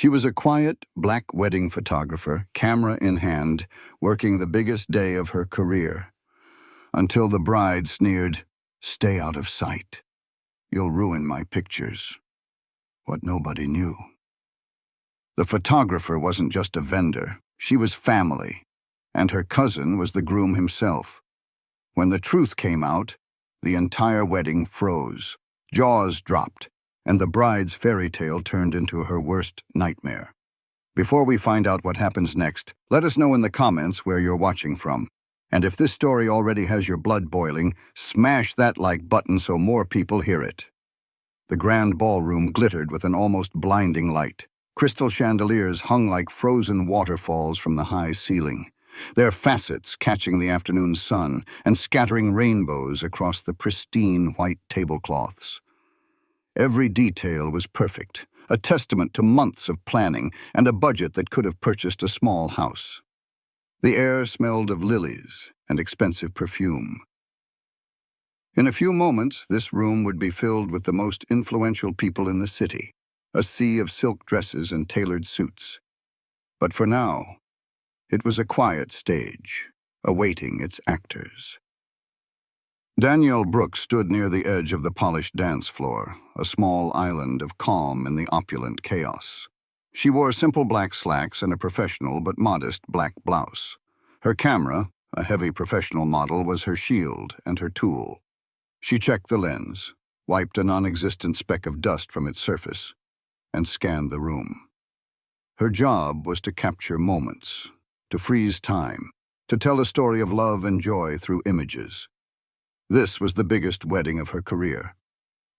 She was a quiet, black wedding photographer, camera in hand, working the biggest day of her career. Until the bride sneered, "Stay out of sight. You'll ruin my pictures." What nobody knew. The photographer wasn't just a vendor, she was family, and her cousin was the groom himself. When the truth came out, the entire wedding froze, jaws dropped, and the bride's fairy tale turned into her worst nightmare. Before we find out what happens next, let us know in the comments where you're watching from. And if this story already has your blood boiling, smash that like button so more people hear it. The grand ballroom glittered with an almost blinding light. Crystal chandeliers hung like frozen waterfalls from the high ceiling, their facets catching the afternoon sun and scattering rainbows across the pristine white tablecloths. Every detail was perfect, a testament to months of planning and a budget that could have purchased a small house. The air smelled of lilies and expensive perfume. In a few moments, this room would be filled with the most influential people in the city, a sea of silk dresses and tailored suits. But for now, it was a quiet stage, awaiting its actors. Danielle Brooks stood near the edge of the polished dance floor, a small island of calm in the opulent chaos. She wore simple black slacks and a professional but modest black blouse. Her camera, a heavy professional model, was her shield and her tool. She checked the lens, wiped a non-existent speck of dust from its surface, and scanned the room. Her job was to capture moments, to freeze time, to tell a story of love and joy through images. This was the biggest wedding of her career,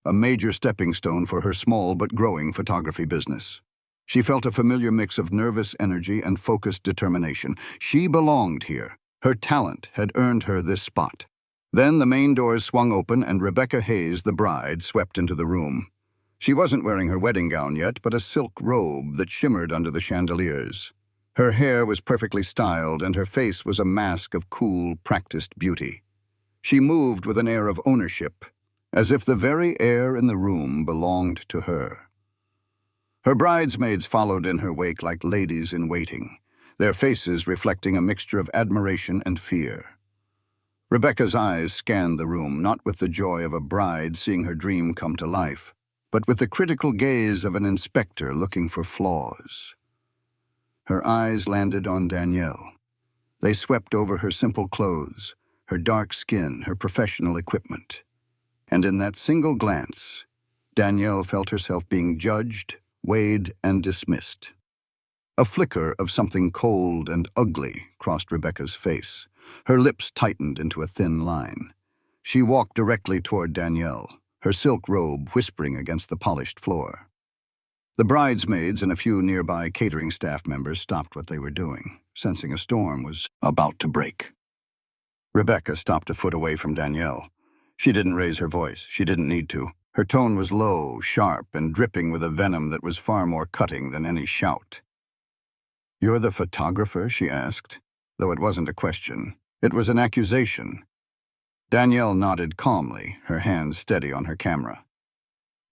a major stepping stone for her small but growing photography business. She felt a familiar mix of nervous energy and focused determination. She belonged here. Her talent had earned her this spot. Then the main doors swung open and Rebecca Hayes, the bride, swept into the room. She wasn't wearing her wedding gown yet, but a silk robe that shimmered under the chandeliers. Her hair was perfectly styled and her face was a mask of cool, practiced beauty. She moved with an air of ownership, as if the very air in the room belonged to her. Her bridesmaids followed in her wake like ladies in waiting, their faces reflecting a mixture of admiration and fear. Rebecca's eyes scanned the room, not with the joy of a bride seeing her dream come to life, but with the critical gaze of an inspector looking for flaws. Her eyes landed on Danielle. They swept over her simple clothes, her dark skin, her professional equipment. And in that single glance, Danielle felt herself being judged, weighed, and dismissed. A flicker of something cold and ugly crossed Rebecca's face. Her lips tightened into a thin line. She walked directly toward Danielle, her silk robe whispering against the polished floor. The bridesmaids and a few nearby catering staff members stopped what they were doing, sensing a storm was about to break. Rebecca stopped a foot away from Danielle. She didn't raise her voice. She didn't need to. Her tone was low, sharp, and dripping with a venom that was far more cutting than any shout. "You're the photographer?" she asked, though it wasn't a question. It was an accusation. Danielle nodded calmly, her hands steady on her camera.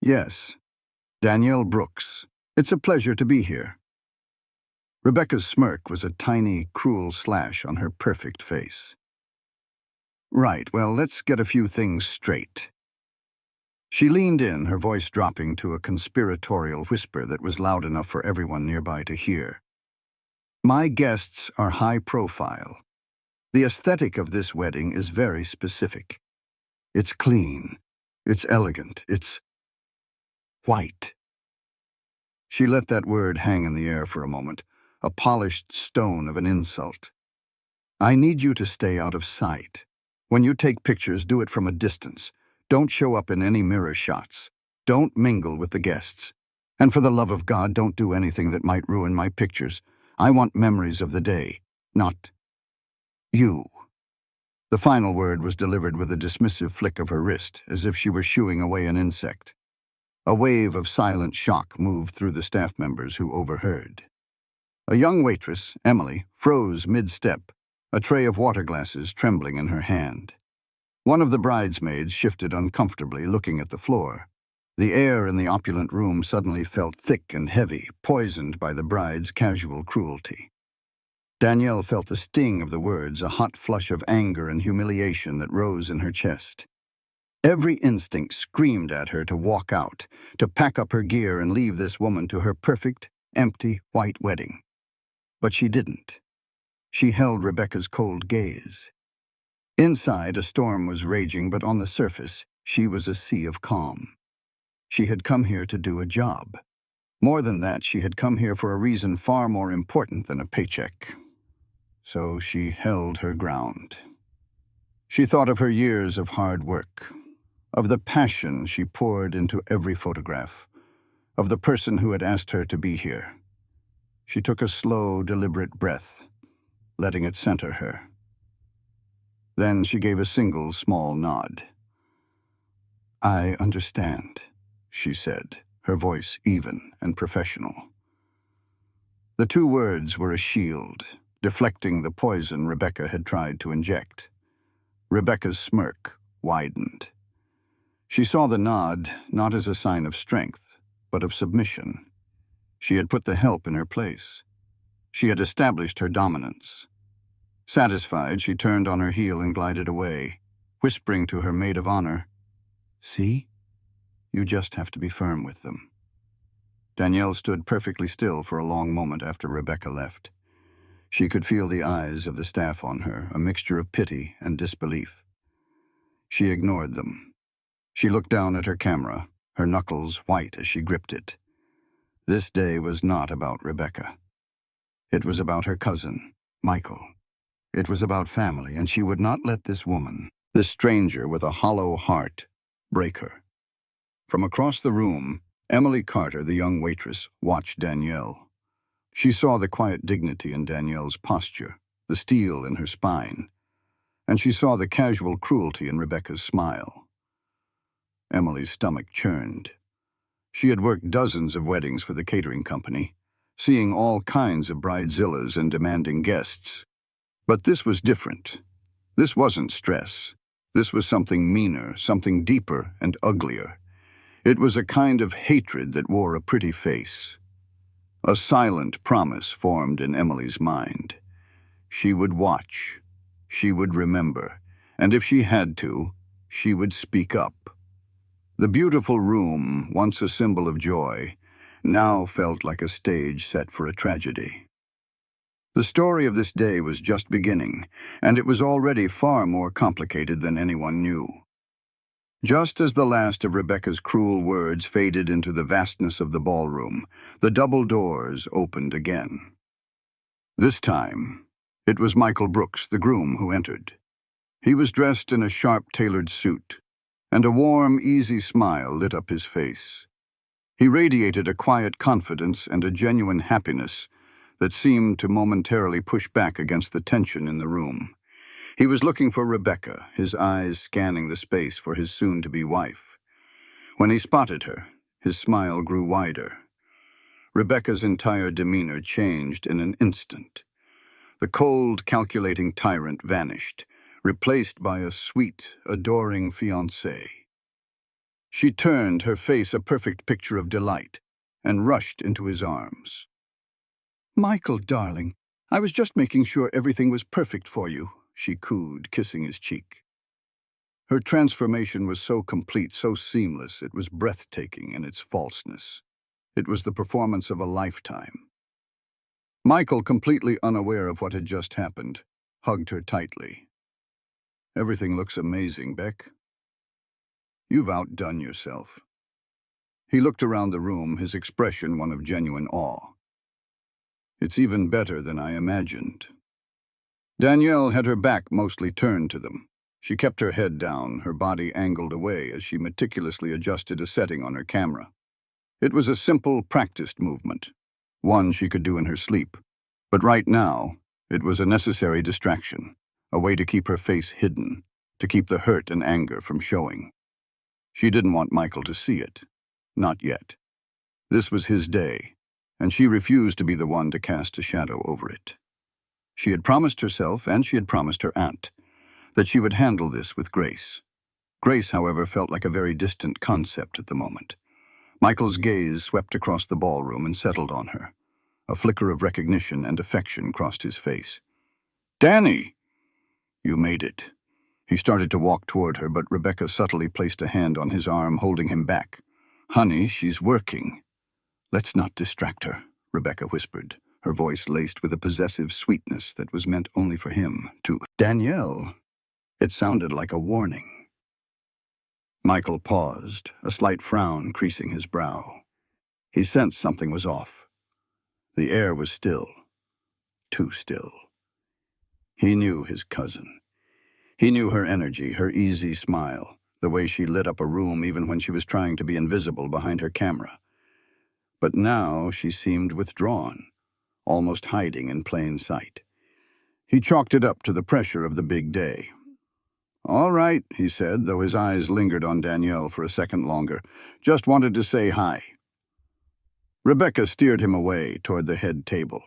"Yes, Danielle Brooks. It's a pleasure to be here." Rebecca's smirk was a tiny, cruel slash on her perfect face. "Right, well, let's get a few things straight." She leaned in, her voice dropping to a conspiratorial whisper that was loud enough for everyone nearby to hear. "My guests are high profile. The aesthetic of this wedding is very specific. It's clean, it's elegant, it's white." She let that word hang in the air for a moment, a polished stone of an insult. "I need you to stay out of sight. When you take pictures, do it from a distance. Don't show up in any mirror shots. Don't mingle with the guests. And for the love of God, don't do anything that might ruin my pictures. I want memories of the day, not you." The final word was delivered with a dismissive flick of her wrist, as if she were shooing away an insect. A wave of silent shock moved through the staff members who overheard. A young waitress, Emily, froze mid-step, a tray of water glasses trembling in her hand. One of the bridesmaids shifted uncomfortably, looking at the floor. The air in the opulent room suddenly felt thick and heavy, poisoned by the bride's casual cruelty. Danielle felt the sting of the words, a hot flush of anger and humiliation that rose in her chest. Every instinct screamed at her to walk out, to pack up her gear and leave this woman to her perfect, empty, white wedding. But she didn't. She held Rebecca's cold gaze. Inside, a storm was raging, but on the surface, she was a sea of calm. She had come here to do a job. More than that, she had come here for a reason far more important than a paycheck. So she held her ground. She thought of her years of hard work, of the passion she poured into every photograph, of the person who had asked her to be here. She took a slow, deliberate breath, letting it center her. Then she gave a single, small nod. "I understand," she said, her voice even and professional. The two words were a shield, deflecting the poison Rebecca had tried to inject. Rebecca's smirk widened. She saw the nod not as a sign of strength, but of submission. She had put the help in her place. She had established her dominance. Satisfied, she turned on her heel and glided away, whispering to her maid of honor, "See? You just have to be firm with them." Danielle stood perfectly still for a long moment after Rebecca left. She could feel the eyes of the staff on her, a mixture of pity and disbelief. She ignored them. She looked down at her camera, her knuckles white as she gripped it. This day was not about Rebecca. It was about her cousin, Michael. It was about family, and she would not let this woman, this stranger with a hollow heart, break her. From across the room, Emily Carter, the young waitress, watched Danielle. She saw the quiet dignity in Danielle's posture, the steel in her spine, and she saw the casual cruelty in Rebecca's smile. Emily's stomach churned. She had worked dozens of weddings for the catering company, seeing all kinds of bridezillas and demanding guests. But this was different. This wasn't stress. This was something meaner, something deeper and uglier. It was a kind of hatred that wore a pretty face. A silent promise formed in Emily's mind. She would watch. She would remember. And if she had to, she would speak up. The beautiful room, once a symbol of joy, now felt like a stage set for a tragedy. The story of this day was just beginning, and it was already far more complicated than anyone knew. Just as the last of Rebecca's cruel words faded into the vastness of the ballroom, the double doors opened again. This time, it was Michael Brooks, the groom, who entered. He was dressed in a sharp-tailored suit, and a warm, easy smile lit up his face. He radiated a quiet confidence and a genuine happiness that seemed to momentarily push back against the tension in the room. He was looking for Rebecca, his eyes scanning the space for his soon-to-be wife. When he spotted her, his smile grew wider. Rebecca's entire demeanor changed in an instant. The cold, calculating tyrant vanished, replaced by a sweet, adoring fiancée. She turned, her face a perfect picture of delight, and rushed into his arms. "Michael, darling, I was just making sure everything was perfect for you," she cooed, kissing his cheek. Her transformation was so complete, so seamless, it was breathtaking in its falseness. It was the performance of a lifetime. Michael, completely unaware of what had just happened, hugged her tightly. "Everything looks amazing, Beck. You've outdone yourself." He looked around the room, his expression one of genuine awe. "It's even better than I imagined." Danielle had her back mostly turned to them. She kept her head down, her body angled away as she meticulously adjusted a setting on her camera. It was a simple, practiced movement, one she could do in her sleep. But right now, it was a necessary distraction, a way to keep her face hidden, to keep the hurt and anger from showing. She didn't want Michael to see it. Not yet. This was his day, and she refused to be the one to cast a shadow over it. She had promised herself, and she had promised her aunt, that she would handle this with grace. Grace, however, felt like a very distant concept at the moment. Michael's gaze swept across the ballroom and settled on her. A flicker of recognition and affection crossed his face. "Danny! You made it." He started to walk toward her, but Rebecca subtly placed a hand on his arm, holding him back. "Honey, she's working." "Let's not distract her," Rebecca whispered, her voice laced with a possessive sweetness that was meant only for him. To Danielle, it sounded like a warning. Michael paused, a slight frown creasing his brow. He sensed something was off. The air was still. Too still. He knew his cousin. He knew her energy, her easy smile, the way she lit up a room even when she was trying to be invisible behind her camera. But now she seemed withdrawn, almost hiding in plain sight. He chalked it up to the pressure of the big day. "All right," he said, though his eyes lingered on Danielle for a second longer. "Just wanted to say hi." Rebecca steered him away toward the head table.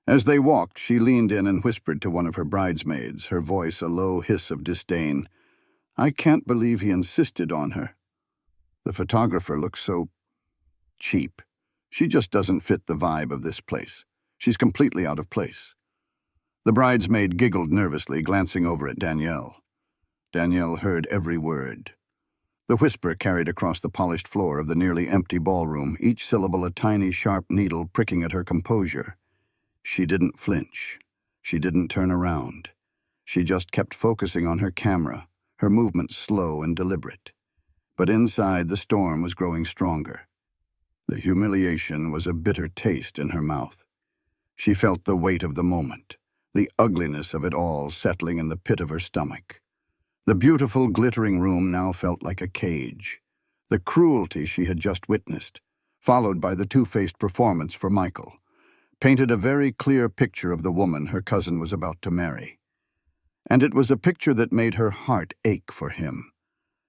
As they walked, she leaned in and whispered to one of her bridesmaids, her voice a low hiss of disdain. "I can't believe he insisted on her. The photographer looks so cheap. She just doesn't fit the vibe of this place. She's completely out of place." The bridesmaid giggled nervously, glancing over at Danielle. Danielle heard every word. The whisper carried across the polished floor of the nearly empty ballroom, each syllable a tiny, sharp needle pricking at her composure. She didn't flinch. She didn't turn around. She just kept focusing on her camera, her movements slow and deliberate. But inside, the storm was growing stronger. The humiliation was a bitter taste in her mouth. She felt the weight of the moment, the ugliness of it all settling in the pit of her stomach. The beautiful, glittering room now felt like a cage. The cruelty she had just witnessed, followed by the two-faced performance for Michael, painted a very clear picture of the woman her cousin was about to marry. And it was a picture that made her heart ache for him.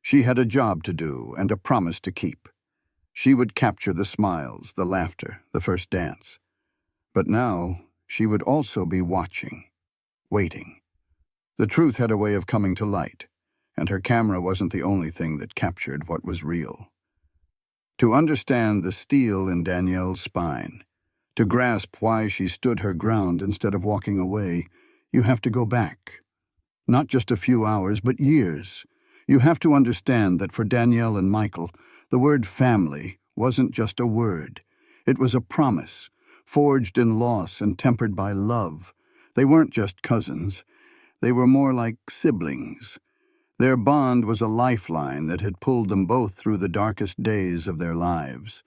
She had a job to do and a promise to keep. She would capture the smiles, the laughter, the first dance. But now, she would also be watching, waiting. The truth had a way of coming to light, and her camera wasn't the only thing that captured what was real. To understand the steel in Danielle's spine, to grasp why she stood her ground instead of walking away, you have to go back. Not just a few hours, but years. You have to understand that for Danielle and Michael, the word family wasn't just a word. It was a promise, forged in loss and tempered by love. They weren't just cousins. They were more like siblings. Their bond was a lifeline that had pulled them both through the darkest days of their lives.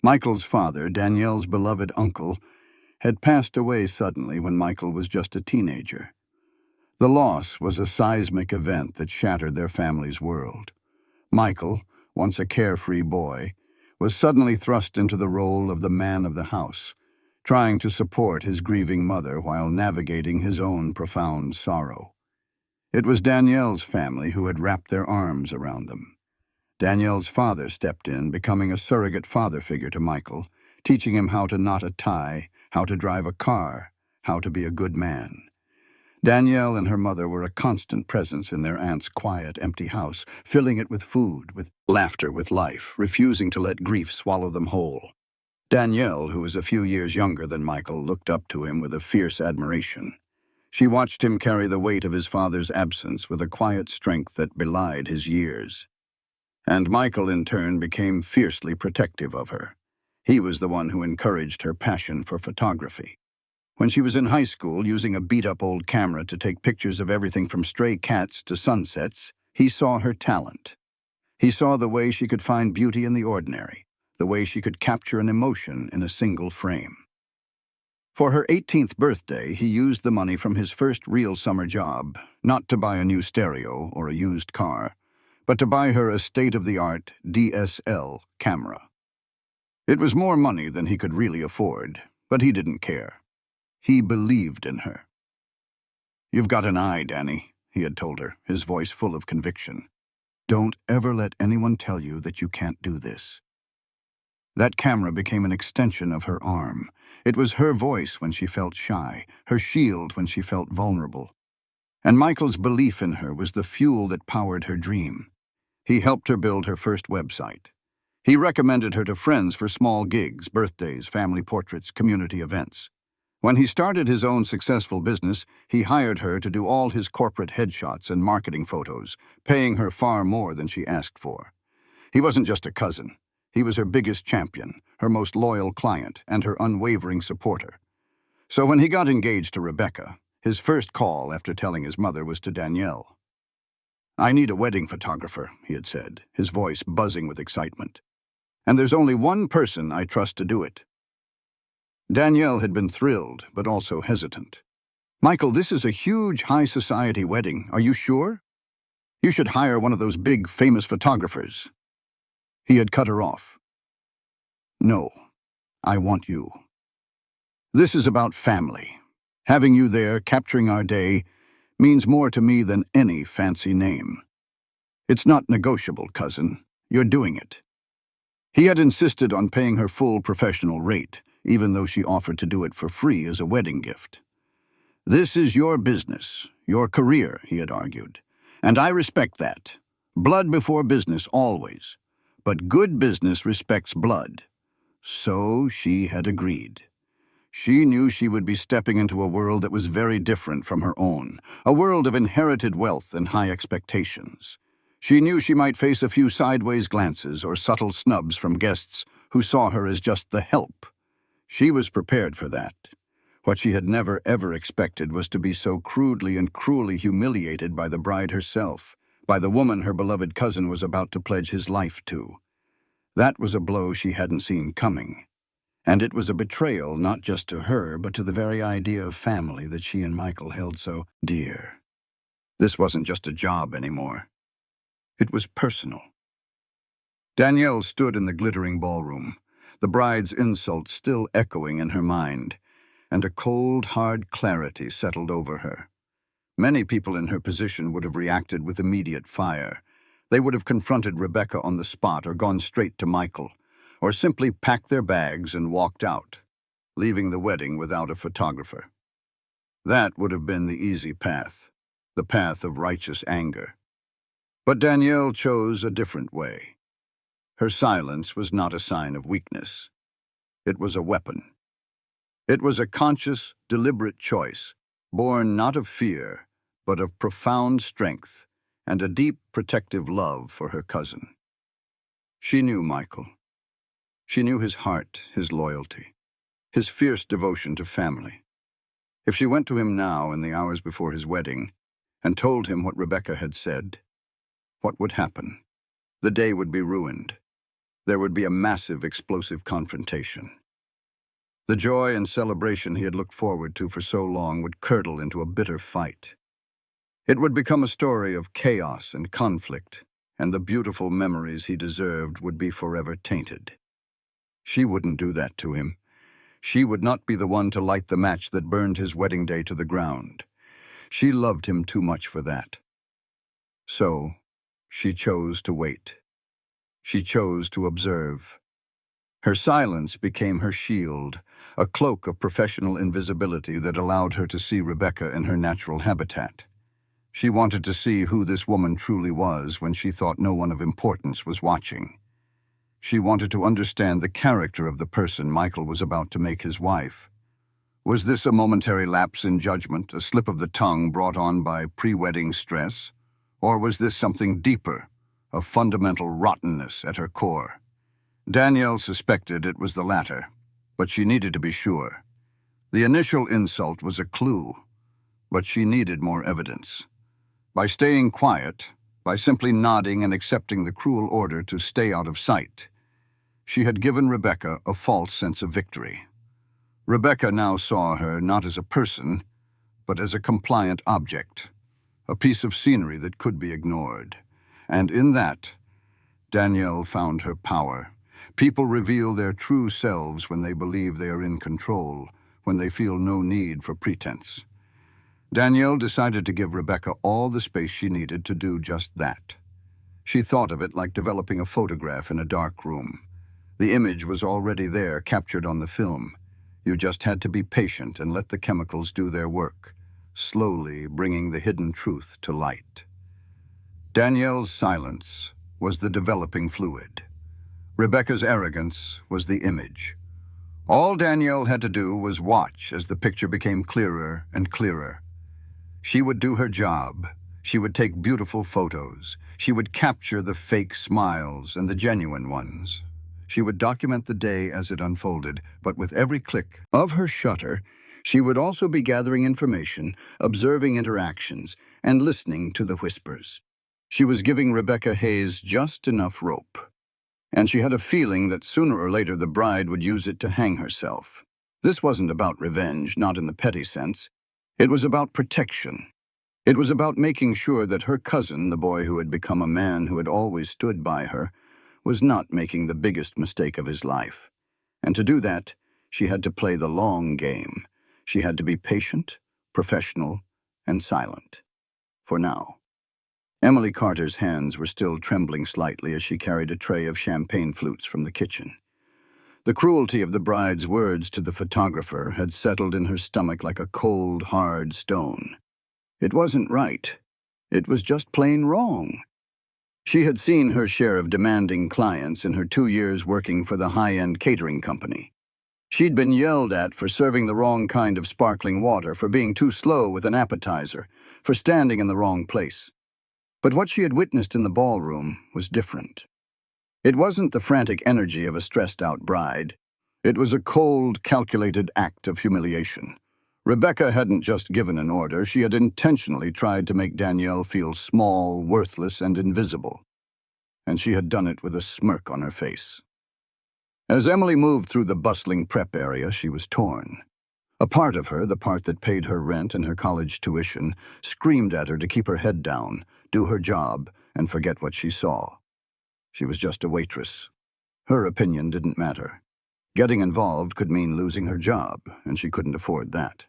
Michael's father, Danielle's beloved uncle, had passed away suddenly when Michael was just a teenager. The loss was a seismic event that shattered their family's world. Michael, once a carefree boy, was suddenly thrust into the role of the man of the house, trying to support his grieving mother while navigating his own profound sorrow. It was Danielle's family who had wrapped their arms around them. Danielle's father stepped in, becoming a surrogate father figure to Michael, teaching him how to knot a tie, how to drive a car, how to be a good man. Danielle and her mother were a constant presence in their aunt's quiet, empty house, filling it with food, with laughter, with life, refusing to let grief swallow them whole. Danielle, who was a few years younger than Michael, looked up to him with a fierce admiration. She watched him carry the weight of his father's absence with a quiet strength that belied his years. And Michael, in turn, became fiercely protective of her. He was the one who encouraged her passion for photography. When she was in high school, using a beat-up old camera to take pictures of everything from stray cats to sunsets, he saw her talent. He saw the way she could find beauty in the ordinary, the way she could capture an emotion in a single frame. For her 18th birthday, he used the money from his first real summer job, not to buy a new stereo or a used car, but to buy her a state-of-the-art DSL camera. It was more money than he could really afford, but he didn't care. He believed in her. "You've got an eye, Danny," he had told her, his voice full of conviction. "Don't ever let anyone tell you that you can't do this." That camera became an extension of her arm. It was her voice when she felt shy, her shield when she felt vulnerable. And Michael's belief in her was the fuel that powered her dream. He helped her build her first website. He recommended her to friends for small gigs, birthdays, family portraits, community events. When he started his own successful business, he hired her to do all his corporate headshots and marketing photos, paying her far more than she asked for. He wasn't just a cousin. He was her biggest champion, her most loyal client, and her unwavering supporter. So when he got engaged to Rebecca, his first call after telling his mother was to Danielle. "I need a wedding photographer," he had said, his voice buzzing with excitement. "And there's only one person I trust to do it." Danielle had been thrilled, but also hesitant. "Michael, this is a huge high society wedding. Are you sure? You should hire one of those big, famous photographers." He had cut her off. "No, I want you. This is about family. Having you there, capturing our day, means more to me than any fancy name. It's not negotiable, cousin. You're doing it." He had insisted on paying her full professional rate, even though she offered to do it for free as a wedding gift. "This is your business, your career," he had argued. "And I respect that. Blood before business, always. But good business respects blood." So she had agreed. She knew she would be stepping into a world that was very different from her own, a world of inherited wealth and high expectations. She knew she might face a few sideways glances or subtle snubs from guests who saw her as just the help. She was prepared for that. What she had never ever expected was to be so crudely and cruelly humiliated by the bride herself, by the woman her beloved cousin was about to pledge his life to. That was a blow she hadn't seen coming. And it was a betrayal not just to her, but to the very idea of family that she and Michael held so dear. This wasn't just a job anymore. It was personal. Danielle stood in the glittering ballroom, the bride's insult still echoing in her mind, and a cold, hard clarity settled over her. Many people in her position would have reacted with immediate fire. They would have confronted Rebecca on the spot or gone straight to Michael, or simply packed their bags and walked out, leaving the wedding without a photographer. That would have been the easy path, the path of righteous anger. But Danielle chose a different way. Her silence was not a sign of weakness. It was a weapon. It was a conscious, deliberate choice, born not of fear, but of profound strength and a deep, protective love for her cousin. She knew Michael. She knew his heart, his loyalty, his fierce devotion to family. If she went to him now in the hours before his wedding and told him what Rebecca had said, what would happen? The day would be ruined. There would be a massive, explosive confrontation. The joy and celebration he had looked forward to for so long would curdle into a bitter fight. It would become a story of chaos and conflict, and the beautiful memories he deserved would be forever tainted. She wouldn't do that to him. She would not be the one to light the match that burned his wedding day to the ground. She loved him too much for that. So, she chose to wait. She chose to observe. Her silence became her shield, a cloak of professional invisibility that allowed her to see Rebecca in her natural habitat. She wanted to see who this woman truly was when she thought no one of importance was watching. She wanted to understand the character of the person Michael was about to make his wife. Was this a momentary lapse in judgment, a slip of the tongue brought on by pre-wedding stress? Or was this something deeper, a fundamental rottenness at her core? Danielle suspected it was the latter, but she needed to be sure. The initial insult was a clue, but she needed more evidence. By staying quiet, by simply nodding and accepting the cruel order to stay out of sight, she had given Rebecca a false sense of victory. Rebecca now saw her not as a person, but as a compliant object, a piece of scenery that could be ignored. And in that, Danielle found her power. People reveal their true selves when they believe they are in control, when they feel no need for pretense. Danielle decided to give Rebecca all the space she needed to do just that. She thought of it like developing a photograph in a dark room. The image was already there, captured on the film. You just had to be patient and let the chemicals do their work, slowly bringing the hidden truth to light. Danielle's silence was the developing fluid. Rebecca's arrogance was the image. All Danielle had to do was watch as the picture became clearer and clearer. She would do her job. She would take beautiful photos. She would capture the fake smiles and the genuine ones. She would document the day as it unfolded, but with every click of her shutter, she would also be gathering information, observing interactions, and listening to the whispers. She was giving Rebecca Hayes just enough rope, and she had a feeling that sooner or later the bride would use it to hang herself. This wasn't about revenge, not in the petty sense. It was about protection. It was about making sure that her cousin, the boy who had become a man who had always stood by her, was not making the biggest mistake of his life. And to do that, she had to play the long game. She had to be patient, professional, and silent. For now. Emily Carter's hands were still trembling slightly as she carried a tray of champagne flutes from the kitchen. The cruelty of the bride's words to the photographer had settled in her stomach like a cold, hard stone. It wasn't right. It was just plain wrong. She had seen her share of demanding clients in her 2 years working for the high-end catering company. She'd been yelled at for serving the wrong kind of sparkling water, for being too slow with an appetizer, for standing in the wrong place. But what she had witnessed in the ballroom was different. It wasn't the frantic energy of a stressed-out bride. It was a cold, calculated act of humiliation. Rebecca hadn't just given an order, she had intentionally tried to make Danielle feel small, worthless, and invisible. And she had done it with a smirk on her face. As Emily moved through the bustling prep area, she was torn. A part of her, the part that paid her rent and her college tuition, screamed at her to keep her head down, do her job, and forget what she saw. She was just a waitress. Her opinion didn't matter. Getting involved could mean losing her job, and she couldn't afford that.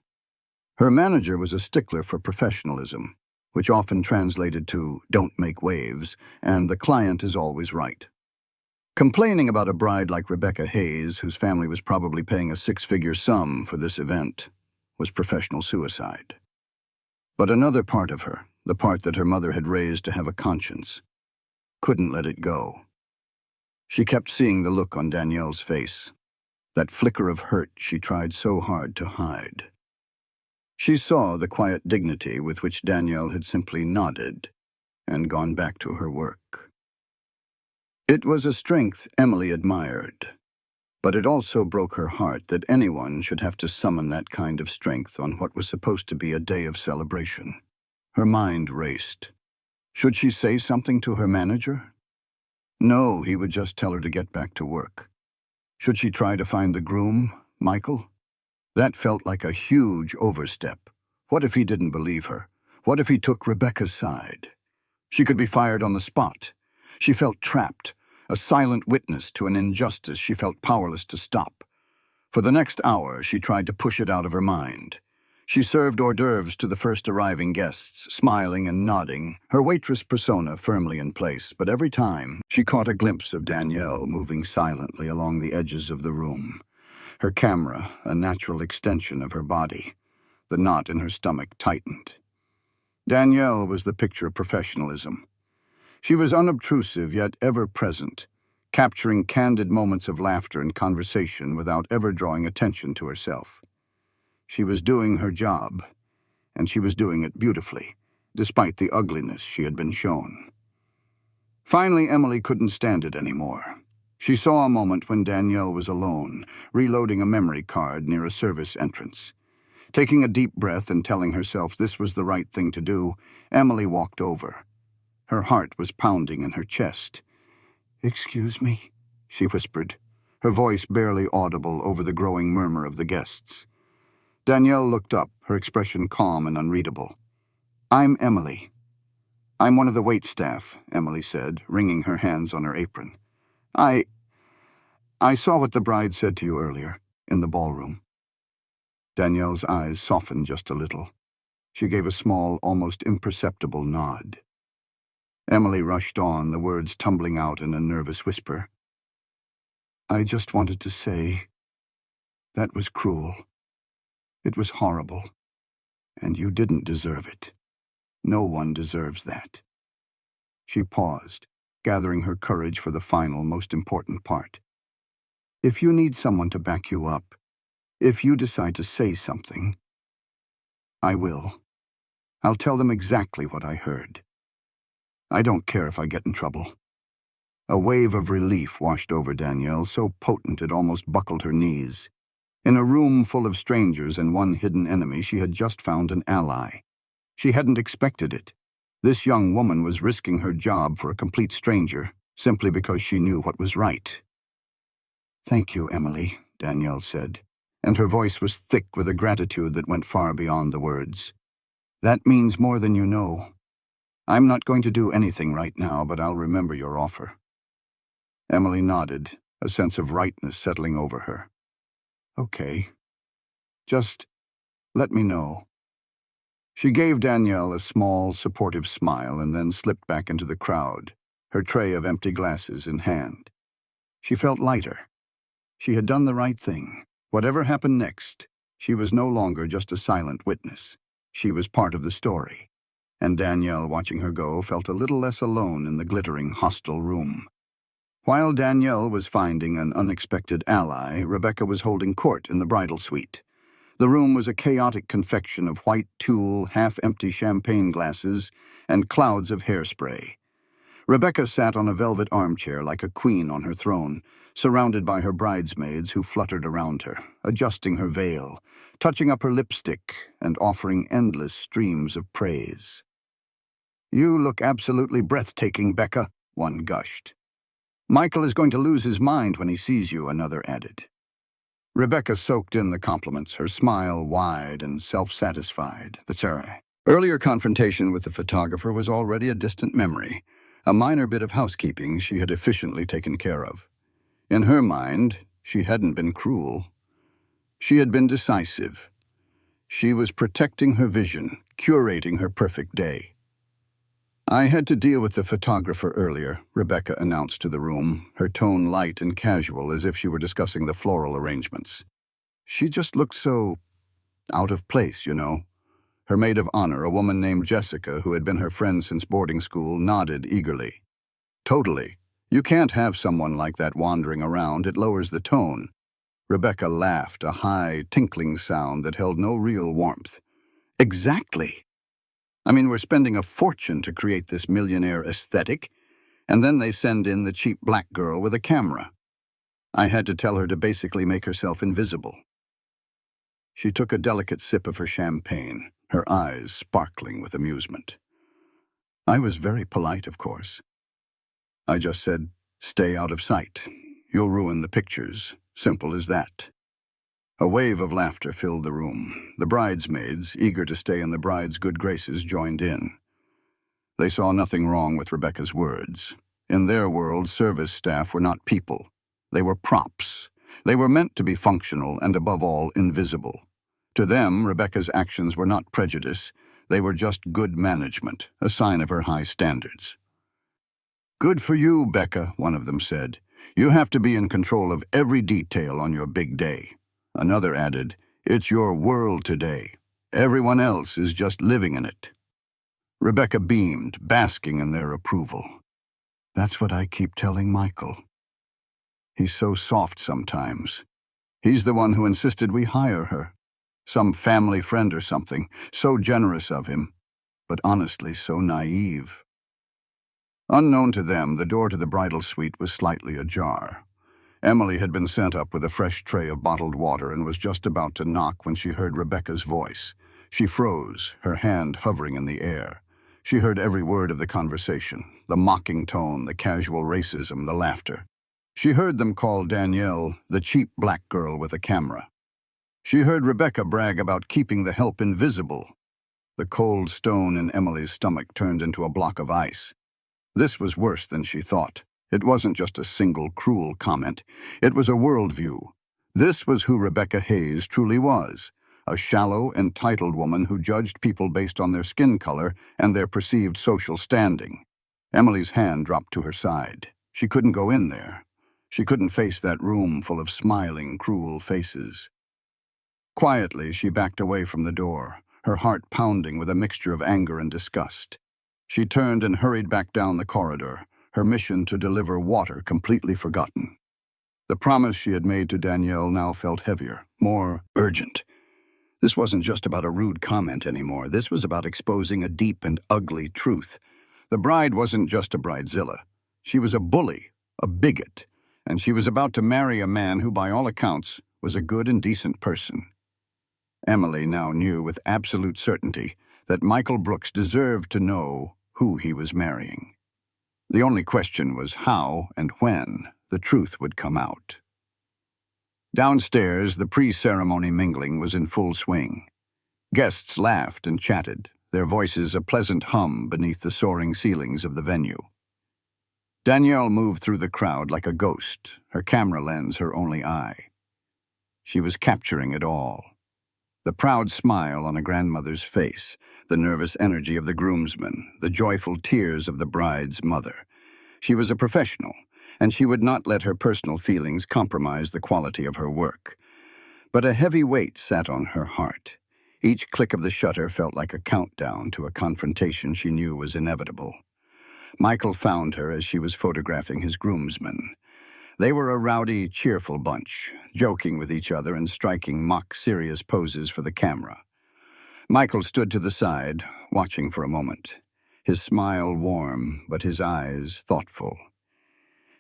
Her manager was a stickler for professionalism, which often translated to "don't make waves," and "the client is always right." Complaining about a bride like Rebecca Hayes, whose family was probably paying a 6-figure sum for this event, was professional suicide. But another part of her, the part that her mother had raised to have a conscience, couldn't let it go. She kept seeing the look on Danielle's face, that flicker of hurt she tried so hard to hide. She saw the quiet dignity with which Danielle had simply nodded and gone back to her work. It was a strength Emily admired, but it also broke her heart that anyone should have to summon that kind of strength on what was supposed to be a day of celebration. Her mind raced. Should she say something to her manager? No, he would just tell her to get back to work. Should she try to find the groom, Michael? That felt like a huge overstep. What if he didn't believe her? What if he took Rebecca's side? She could be fired on the spot. She felt trapped, a silent witness to an injustice she felt powerless to stop. For the next hour, she tried to push it out of her mind. She served hors d'oeuvres to the first arriving guests, smiling and nodding, her waitress persona firmly in place, but every time she caught a glimpse of Danielle moving silently along the edges of the room. Her camera, a natural extension of her body. The knot in her stomach tightened. Danielle was the picture of professionalism. She was unobtrusive yet ever-present, capturing candid moments of laughter and conversation without ever drawing attention to herself. She was doing her job, and she was doing it beautifully, despite the ugliness she had been shown. Finally, Emily couldn't stand it anymore. She saw a moment when Danielle was alone, reloading a memory card near a service entrance. Taking a deep breath and telling herself this was the right thing to do, Emily walked over. Her heart was pounding in her chest. "Excuse me," she whispered, her voice barely audible over the growing murmur of the guests. Danielle looked up, her expression calm and unreadable. "I'm Emily." "I'm one of the wait staff," Emily said, wringing her hands on her apron. I saw what the bride said to you earlier, in the ballroom." Danielle's eyes softened just a little. She gave a small, almost imperceptible nod. Emily rushed on, the words tumbling out in a nervous whisper. "I just wanted to say, that was cruel. It was horrible. And you didn't deserve it. No one deserves that." She paused, gathering her courage for the final, most important part. If you need someone to back you up, if you decide to say something, I will. I'll tell them exactly what I heard. I don't care if I get in trouble. A wave of relief washed over Danielle, so potent it almost buckled her knees. In a room full of strangers and one hidden enemy, she had just found an ally. She hadn't expected it. This young woman was risking her job for a complete stranger, simply because she knew what was right. "Thank you, Emily," Danielle said, and her voice was thick with a gratitude that went far beyond the words. "That means more than you know. I'm not going to do anything right now, but I'll remember your offer." Emily nodded, a sense of rightness settling over her. "Okay. Just let me know." She gave Danielle a small, supportive smile and then slipped back into the crowd, her tray of empty glasses in hand. She felt lighter. She had done the right thing. Whatever happened next, she was no longer just a silent witness. She was part of the story. And Danielle, watching her go, felt a little less alone in the glittering, hostile room. While Danielle was finding an unexpected ally, Rebecca was holding court in the bridal suite. The room was a chaotic confection of white tulle, half-empty champagne glasses, and clouds of hairspray. Rebecca sat on a velvet armchair like a queen on her throne, surrounded by her bridesmaids who fluttered around her, adjusting her veil, touching up her lipstick, and offering endless streams of praise. "You look absolutely breathtaking, Becca," one gushed. "Michael is going to lose his mind when he sees you," another added. Rebecca soaked in the compliments, her smile wide and self-satisfied. The earlier confrontation with the photographer was already a distant memory, a minor bit of housekeeping she had efficiently taken care of. In her mind, she hadn't been cruel. She had been decisive. She was protecting her vision, curating her perfect day. "I had to deal with the photographer earlier," Rebecca announced to the room, her tone light and casual as if she were discussing the floral arrangements. She just looked so out of place, you know. Her maid of honor, a woman named Jessica, who had been her friend since boarding school, nodded eagerly. "Totally. You can't have someone like that wandering around. It lowers the tone." Rebecca laughed, a high, tinkling sound that held no real warmth. "Exactly. I mean, we're spending a fortune to create this millionaire aesthetic, and then they send in the cheap black girl with a camera. I had to tell her to basically make herself invisible." She took a delicate sip of her champagne, her eyes sparkling with amusement. "I was very polite, of course. I just said, stay out of sight. You'll ruin the pictures. Simple as that." A wave of laughter filled the room. The bridesmaids, eager to stay in the bride's good graces, joined in. They saw nothing wrong with Rebecca's words. In their world, service staff were not people. They were props. They were meant to be functional and, above all, invisible. To them, Rebecca's actions were not prejudice. They were just good management, a sign of her high standards. "Good for you, Becca," one of them said. "You have to be in control of every detail on your big day." Another added, "It's your world today. Everyone else is just living in it." Rebecca beamed, basking in their approval. "That's what I keep telling Michael. He's so soft sometimes. He's the one who insisted we hire her. Some family friend or something. So generous of him, but honestly so naive." Unknown to them, the door to the bridal suite was slightly ajar. Emily had been sent up with a fresh tray of bottled water and was just about to knock when she heard Rebecca's voice. She froze, her hand hovering in the air. She heard every word of the conversation, the mocking tone, the casual racism, the laughter. She heard them call Danielle the cheap black girl with a camera. She heard Rebecca brag about keeping the help invisible. The cold stone in Emily's stomach turned into a block of ice. This was worse than she thought. It wasn't just a single cruel comment. It was a worldview. This was who Rebecca Hayes truly was, a shallow, entitled woman who judged people based on their skin color and their perceived social standing. Emily's hand dropped to her side. She couldn't go in there. She couldn't face that room full of smiling, cruel faces. Quietly, she backed away from the door, her heart pounding with a mixture of anger and disgust. She turned and hurried back down the corridor, her mission to deliver water completely forgotten. The promise she had made to Danielle now felt heavier, more urgent. This wasn't just about a rude comment anymore. This was about exposing a deep and ugly truth. The bride wasn't just a bridezilla. She was a bully, a bigot, and she was about to marry a man who, by all accounts, was a good and decent person. Emily now knew with absolute certainty that Michael Brooks deserved to know who he was marrying. The only question was how and when the truth would come out. Downstairs, the pre-ceremony mingling was in full swing. Guests laughed and chatted, their voices a pleasant hum beneath the soaring ceilings of the venue. Danielle moved through the crowd like a ghost, her camera lens her only eye. She was capturing it all. The proud smile on a grandmother's face, the nervous energy of the groomsmen, the joyful tears of the bride's mother. She was a professional, and she would not let her personal feelings compromise the quality of her work. But a heavy weight sat on her heart. Each click of the shutter felt like a countdown to a confrontation she knew was inevitable. Michael found her as she was photographing his groomsmen. They were a rowdy, cheerful bunch, joking with each other and striking mock-serious poses for the camera. Michael stood to the side, watching for a moment, his smile warm, but his eyes thoughtful.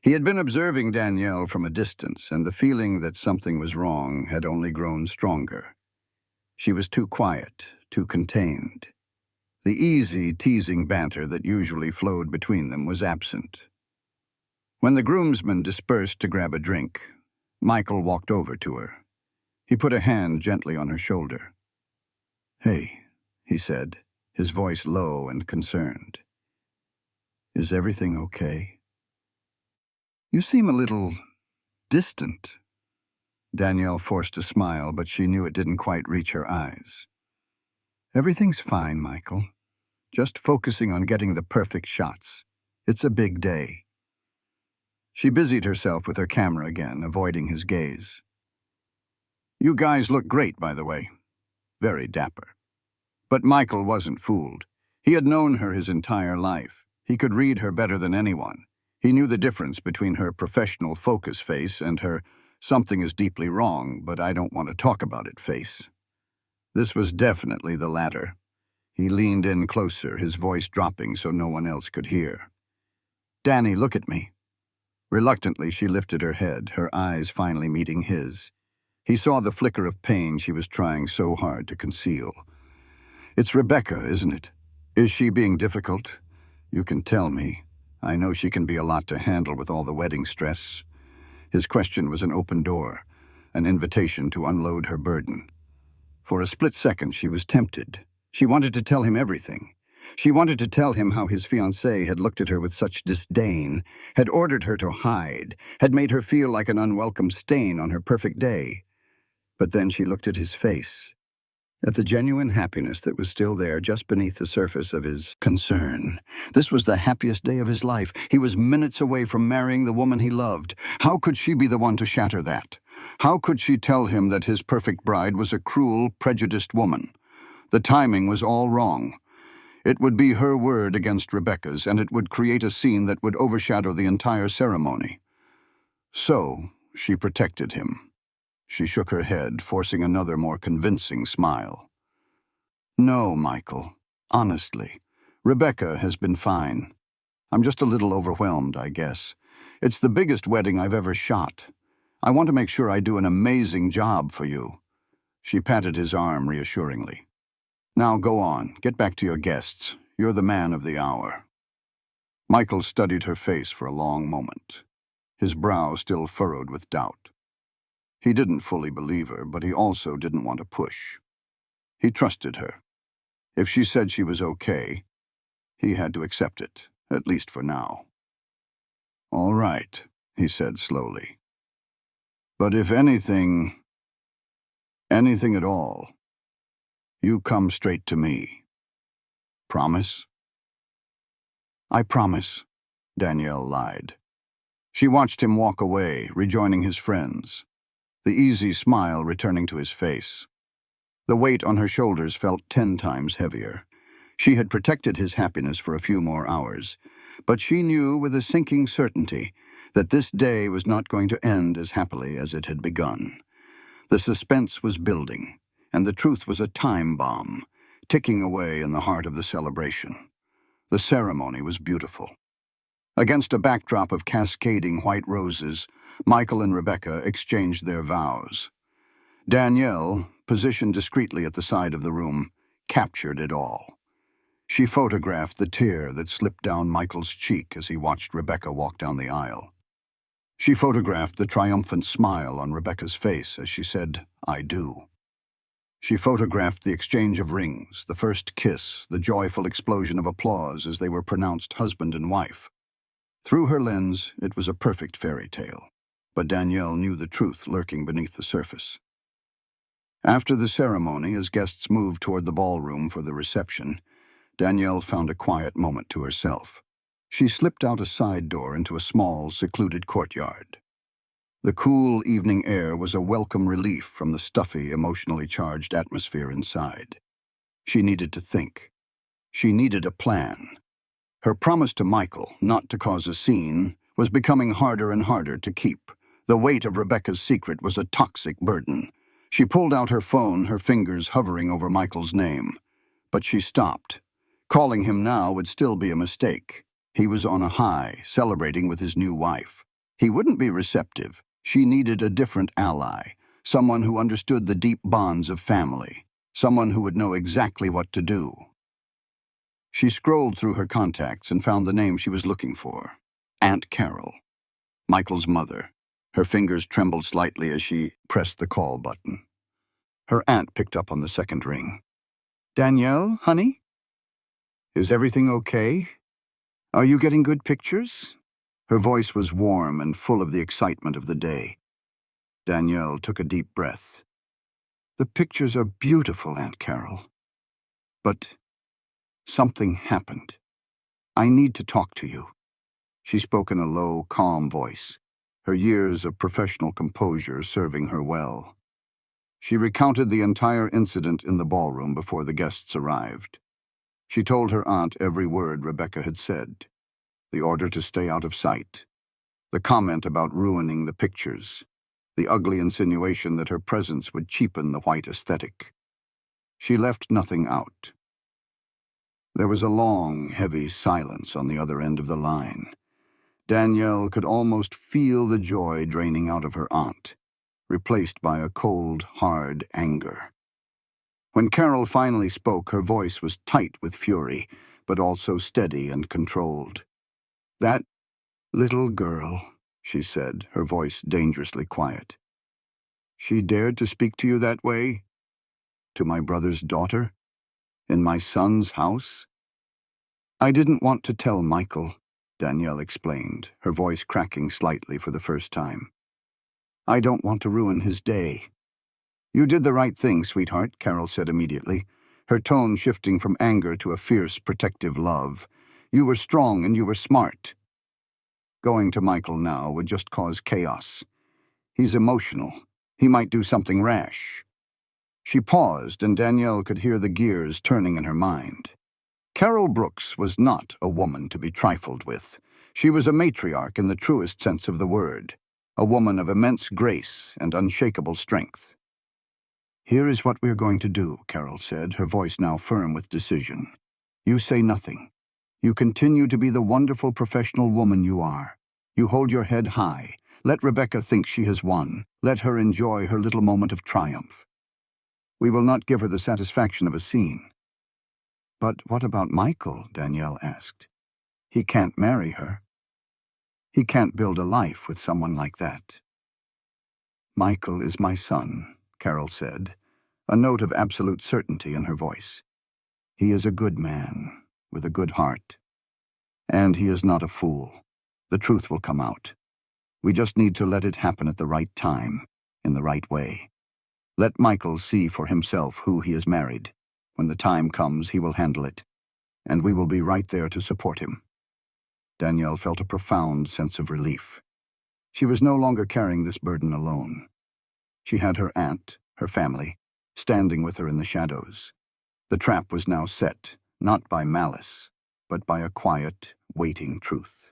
He had been observing Danielle from a distance, and the feeling that something was wrong had only grown stronger. She was too quiet, too contained. The easy, teasing banter that usually flowed between them was absent. When the groomsmen dispersed to grab a drink, Michael walked over to her. He put a hand gently on her shoulder. "Hey," he said, his voice low and concerned. "Is everything okay? You seem a little distant." Danielle forced a smile, but she knew it didn't quite reach her eyes. "Everything's fine, Michael. Just focusing on getting the perfect shots. It's a big day." She busied herself with her camera again, avoiding his gaze. "You guys look great, by the way. Very dapper." But Michael wasn't fooled. He had known her his entire life. He could read her better than anyone. He knew the difference between her professional focus face and her "something is deeply wrong, but I don't want to talk about it" face. This was definitely the latter. He leaned in closer, his voice dropping so no one else could hear. "Danny, look at me." Reluctantly, she lifted her head, her eyes finally meeting his. He saw the flicker of pain she was trying so hard to conceal. "It's Rebecca, isn't it? Is she being difficult? You can tell me. I know she can be a lot to handle with all the wedding stress." His question was an open door, an invitation to unload her burden. For a split second, she was tempted. She wanted to tell him everything. She wanted to tell him how his fiancé had looked at her with such disdain, had ordered her to hide, had made her feel like an unwelcome stain on her perfect day. But then she looked at his face, at the genuine happiness that was still there just beneath the surface of his concern. This was the happiest day of his life. He was minutes away from marrying the woman he loved. How could she be the one to shatter that? How could she tell him that his perfect bride was a cruel, prejudiced woman? The timing was all wrong. It would be her word against Rebecca's, and it would create a scene that would overshadow the entire ceremony. So, she protected him. She shook her head, forcing another more convincing smile. "No, Michael. Honestly, Rebecca has been fine. I'm just a little overwhelmed, I guess. It's the biggest wedding I've ever shot. I want to make sure I do an amazing job for you." She patted his arm reassuringly. "Now go on, get back to your guests. You're the man of the hour." Michael studied her face for a long moment, his brow still furrowed with doubt. He didn't fully believe her, but he also didn't want to push. He trusted her. If she said she was okay, he had to accept it, at least for now. "All right," he said slowly. "But if anything at all, you come straight to me. Promise?" "I promise," Danielle lied. She watched him walk away, rejoining his friends, the easy smile returning to his face. The weight on her shoulders felt 10 times heavier. She had protected his happiness for a few more hours, But she knew with a sinking certainty that this day was not going to end as happily as it had begun. The suspense was building, and the truth was a time bomb, ticking away in the heart of the celebration. The ceremony was beautiful. Against a backdrop of cascading white roses, Michael and Rebecca exchanged their vows. Danielle, positioned discreetly at the side of the room, captured it all. She photographed the tear that slipped down Michael's cheek as he watched Rebecca walk down the aisle. She photographed the triumphant smile on Rebecca's face as she said, "I do." She photographed the exchange of rings, the first kiss, the joyful explosion of applause as they were pronounced husband and wife. Through her lens, it was a perfect fairy tale, but Danielle knew the truth lurking beneath the surface. After the ceremony, as guests moved toward the ballroom for the reception, Danielle found a quiet moment to herself. She slipped out a side door into a small, secluded courtyard. The cool evening air was a welcome relief from the stuffy, emotionally charged atmosphere inside. She needed to think. She needed a plan. Her promise to Michael, not to cause a scene, was becoming harder and harder to keep. The weight of Rebecca's secret was a toxic burden. She pulled out her phone, her fingers hovering over Michael's name. But she stopped. Calling him now would still be a mistake. He was on a high, celebrating with his new wife. He wouldn't be receptive. She needed a different ally, someone who understood the deep bonds of family, someone who would know exactly what to do. She scrolled through her contacts and found the name she was looking for. Aunt Carol, Michael's mother. Her fingers trembled slightly as she pressed the call button. Her aunt picked up on the second ring. "Danielle, honey? Is everything okay? Are you getting good pictures?" Her voice was warm and full of the excitement of the day. Danielle took a deep breath. "The pictures are beautiful, Aunt Carol. But something happened. I need to talk to you." She spoke in a low, calm voice, her years of professional composure serving her well. She recounted the entire incident in the ballroom before the guests arrived. She told her aunt every word Rebecca had said, the order to stay out of sight, the comment about ruining the pictures, the ugly insinuation that her presence would cheapen the white aesthetic. She left nothing out. There was a long, heavy silence on the other end of the line. Danielle could almost feel the joy draining out of her aunt, replaced by a cold, hard anger. When Carol finally spoke, her voice was tight with fury, but also steady and controlled. "That little girl," she said, her voice dangerously quiet. "She dared to speak to you that way? To my brother's daughter? In my son's house?" "I didn't want to tell Michael," Danielle explained, her voice cracking slightly for the first time. "I don't want to ruin his day." "You did the right thing, sweetheart," Carol said immediately, her tone shifting from anger to a fierce, protective love. "You were strong and you were smart. Going to Michael now would just cause chaos. He's emotional. He might do something rash." She paused, and Danielle could hear the gears turning in her mind. Carol Brooks was not a woman to be trifled with. She was a matriarch in the truest sense of the word, a woman of immense grace and unshakable strength. "Here is what we're going to do," Carol said, her voice now firm with decision. "You say nothing. You continue to be the wonderful professional woman you are. You hold your head high. Let Rebecca think she has won. Let her enjoy her little moment of triumph. We will not give her the satisfaction of a scene." "But what about Michael?" Danielle asked. "He can't marry her. He can't build a life with someone like that." "Michael is my son," Carol said, a note of absolute certainty in her voice. "He is a good man, with a good heart. And he is not a fool. The truth will come out. We just need to let it happen at the right time, in the right way. Let Michael see for himself who he has married. When the time comes, he will handle it, and we will be right there to support him." Danielle felt a profound sense of relief. She was no longer carrying this burden alone. She had her aunt, her family, standing with her in the shadows. The trap was now set, not by malice, but by a quiet, waiting truth.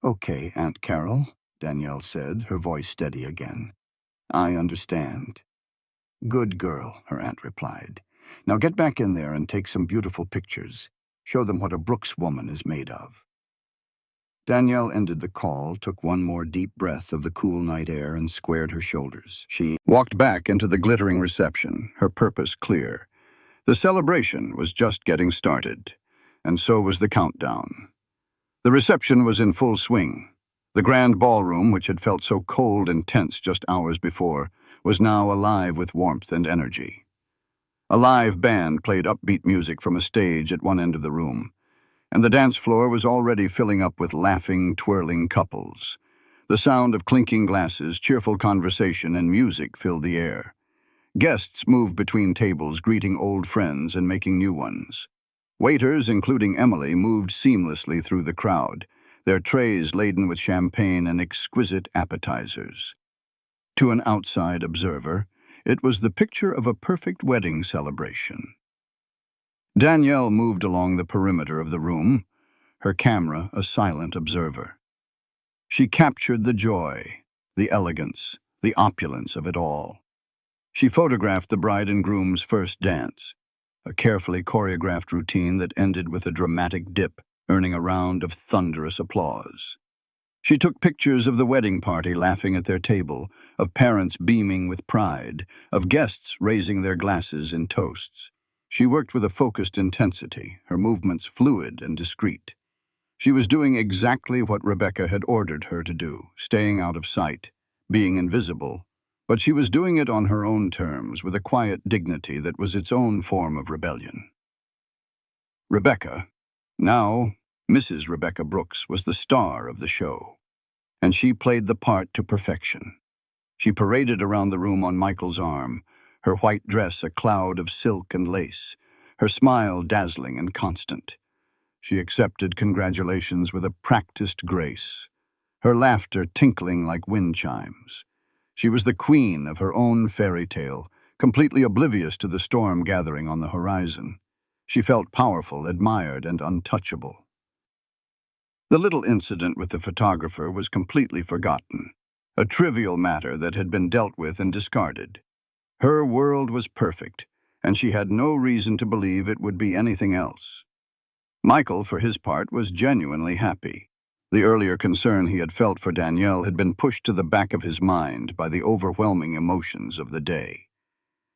"Okay, Aunt Carol," Danielle said, her voice steady again. "I understand." "Good girl," her aunt replied. "Now get back in there and take some beautiful pictures. Show them what a Brooks woman is made of." Danielle ended the call, took one more deep breath of the cool night air, and squared her shoulders. She walked back into the glittering reception, her purpose clear. The celebration was just getting started, and so was the countdown. The reception was in full swing. The grand ballroom, which had felt so cold and tense just hours before, was now alive with warmth and energy. A live band played upbeat music from a stage at one end of the room, and the dance floor was already filling up with laughing, twirling couples. The sound of clinking glasses, cheerful conversation, and music filled the air. Guests moved between tables, greeting old friends and making new ones. Waiters, including Emily, moved seamlessly through the crowd, their trays laden with champagne and exquisite appetizers. To an outside observer, it was the picture of a perfect wedding celebration. Danielle moved along the perimeter of the room, her camera a silent observer. She captured the joy, the elegance, the opulence of it all. She photographed the bride and groom's first dance, a carefully choreographed routine that ended with a dramatic dip, earning a round of thunderous applause. She took pictures of the wedding party laughing at their table, of parents beaming with pride, of guests raising their glasses in toasts. She worked with a focused intensity, her movements fluid and discreet. She was doing exactly what Rebecca had ordered her to do, staying out of sight, being invisible, but she was doing it on her own terms, with a quiet dignity that was its own form of rebellion. Rebecca, now Mrs. Rebecca Brooks, was the star of the show, and she played the part to perfection. She paraded around the room on Michael's arm, her white dress a cloud of silk and lace, her smile dazzling and constant. She accepted congratulations with a practiced grace, her laughter tinkling like wind chimes. She was the queen of her own fairy tale, completely oblivious to the storm gathering on the horizon. She felt powerful, admired, and untouchable. The little incident with the photographer was completely forgotten, a trivial matter that had been dealt with and discarded. Her world was perfect, and she had no reason to believe it would be anything else. Michael, for his part, was genuinely happy. The earlier concern he had felt for Danielle had been pushed to the back of his mind by the overwhelming emotions of the day.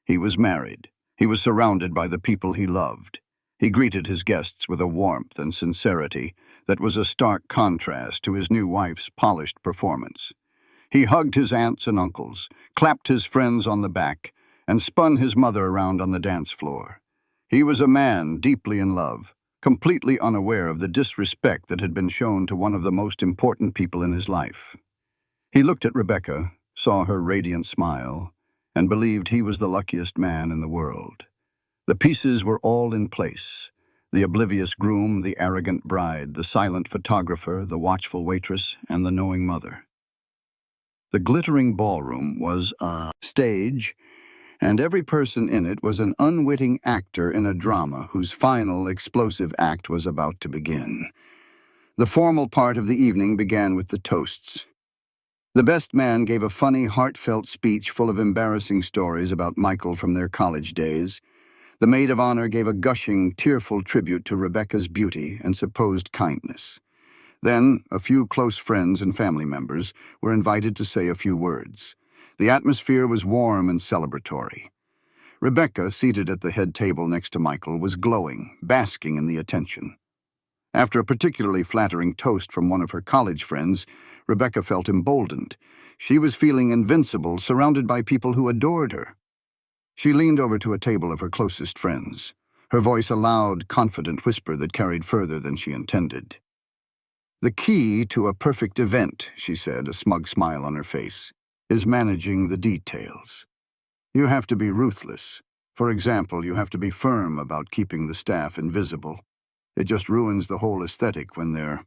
He was married. He was surrounded by the people he loved. He greeted his guests with a warmth and sincerity that was a stark contrast to his new wife's polished performance. He hugged his aunts and uncles, clapped his friends on the back, and spun his mother around on the dance floor. He was a man deeply in love, completely unaware of the disrespect that had been shown to one of the most important people in his life. He looked at Rebecca, saw her radiant smile, and believed he was the luckiest man in the world. The pieces were all in place: the oblivious groom, the arrogant bride, the silent photographer, the watchful waitress, and the knowing mother. The glittering ballroom was a stage, and every person in it was an unwitting actor in a drama whose final explosive act was about to begin. The formal part of the evening began with the toasts. The best man gave a funny, heartfelt speech full of embarrassing stories about Michael from their college days. The maid of honor gave a gushing, tearful tribute to Rebecca's beauty and supposed kindness. Then, a few close friends and family members were invited to say a few words. The atmosphere was warm and celebratory. Rebecca, seated at the head table next to Michael, was glowing, basking in the attention. After a particularly flattering toast from one of her college friends, Rebecca felt emboldened. She was feeling invincible, surrounded by people who adored her. She leaned over to a table of her closest friends, her voice a loud, confident whisper that carried further than she intended. "The key to a perfect event," she said, a smug smile on her face, "is managing the details. You have to be ruthless. For example, you have to be firm about keeping the staff invisible. It just ruins the whole aesthetic when they're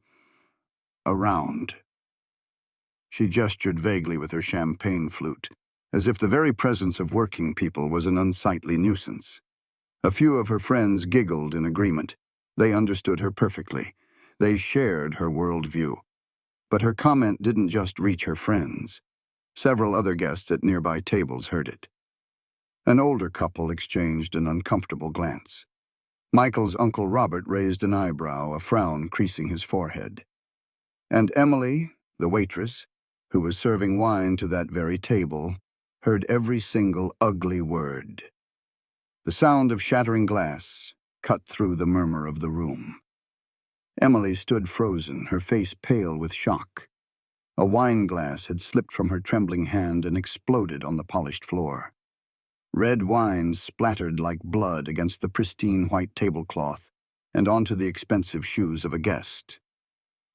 around." She gestured vaguely with her champagne flute, as if the very presence of working people was an unsightly nuisance. A few of her friends giggled in agreement. They understood her perfectly. They shared her worldview. But her comment didn't just reach her friends. Several other guests at nearby tables heard it. An older couple exchanged an uncomfortable glance. Michael's Uncle Robert raised an eyebrow, a frown creasing his forehead. And Emily, the waitress, who was serving wine to that very table, heard every single ugly word. The sound of shattering glass cut through the murmur of the room. Emily stood frozen, her face pale with shock. A wine glass had slipped from her trembling hand and exploded on the polished floor. Red wine splattered like blood against the pristine white tablecloth and onto the expensive shoes of a guest.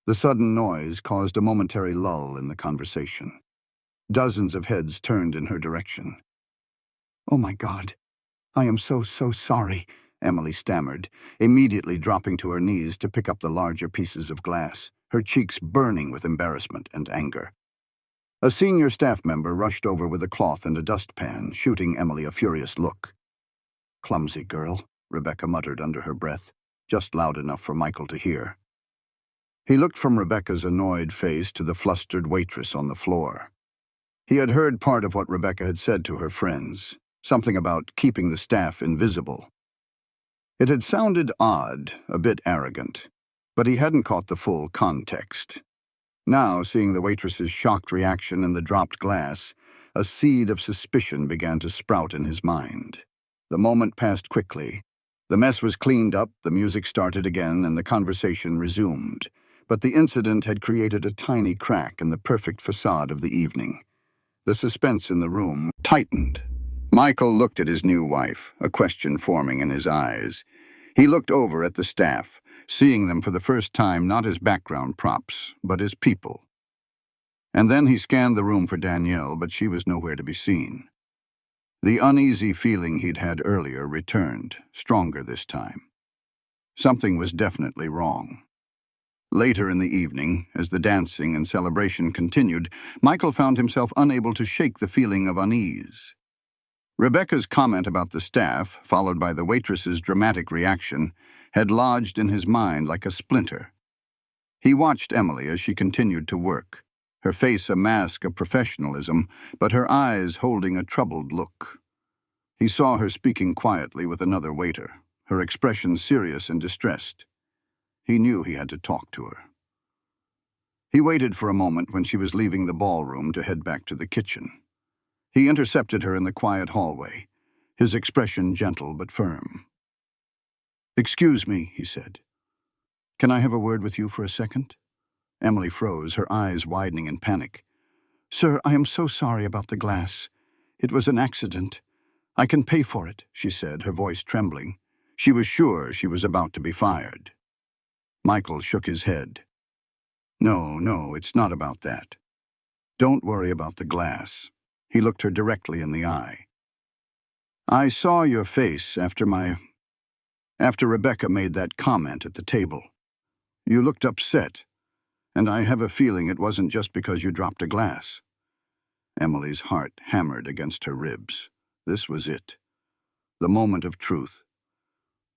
The sudden noise caused a momentary lull in the conversation. Dozens of heads turned in her direction. "Oh my God, I am so sorry," Emily stammered, immediately dropping to her knees to pick up the larger pieces of glass, her cheeks burning with embarrassment and anger. A senior staff member rushed over with a cloth and a dustpan, shooting Emily a furious look. "Clumsy girl," Rebecca muttered under her breath, just loud enough for Michael to hear. He looked from Rebecca's annoyed face to the flustered waitress on the floor. He had heard part of what Rebecca had said to her friends, something about keeping the staff invisible. It had sounded odd, a bit arrogant, but he hadn't caught the full context. Now, seeing the waitress's shocked reaction and the dropped glass, a seed of suspicion began to sprout in his mind. The moment passed quickly. The mess was cleaned up, the music started again, and the conversation resumed. But the incident had created a tiny crack in the perfect facade of the evening. The suspense in the room tightened. Michael looked at his new wife, a question forming in his eyes. He looked over at the staff, seeing them for the first time not as background props, but as people. And then he scanned the room for Danielle, but she was nowhere to be seen. The uneasy feeling he'd had earlier returned, stronger this time. Something was definitely wrong. Later in the evening, as the dancing and celebration continued, Michael found himself unable to shake the feeling of unease. Rebecca's comment about the staff, followed by the waitress's dramatic reaction, had lodged in his mind like a splinter. He watched Emily as she continued to work, her face a mask of professionalism, but her eyes holding a troubled look. He saw her speaking quietly with another waiter, her expression serious and distressed. He knew he had to talk to her. He waited for a moment when she was leaving the ballroom to head back to the kitchen. He intercepted her in the quiet hallway, his expression gentle but firm. "Excuse me," he said. "Can I have a word with you for a second?" Emily froze, her eyes widening in panic. "Sir, I am so sorry about the glass. It was an accident. I can pay for it," she said, her voice trembling. She was sure she was about to be fired. Michael shook his head. No, it's not about that. Don't worry about the glass." He looked her directly in the eye. "I saw your face after Rebecca made that comment at the table. You looked upset, and I have a feeling it wasn't just because you dropped a glass." Emily's heart hammered against her ribs. This was it. The moment of truth.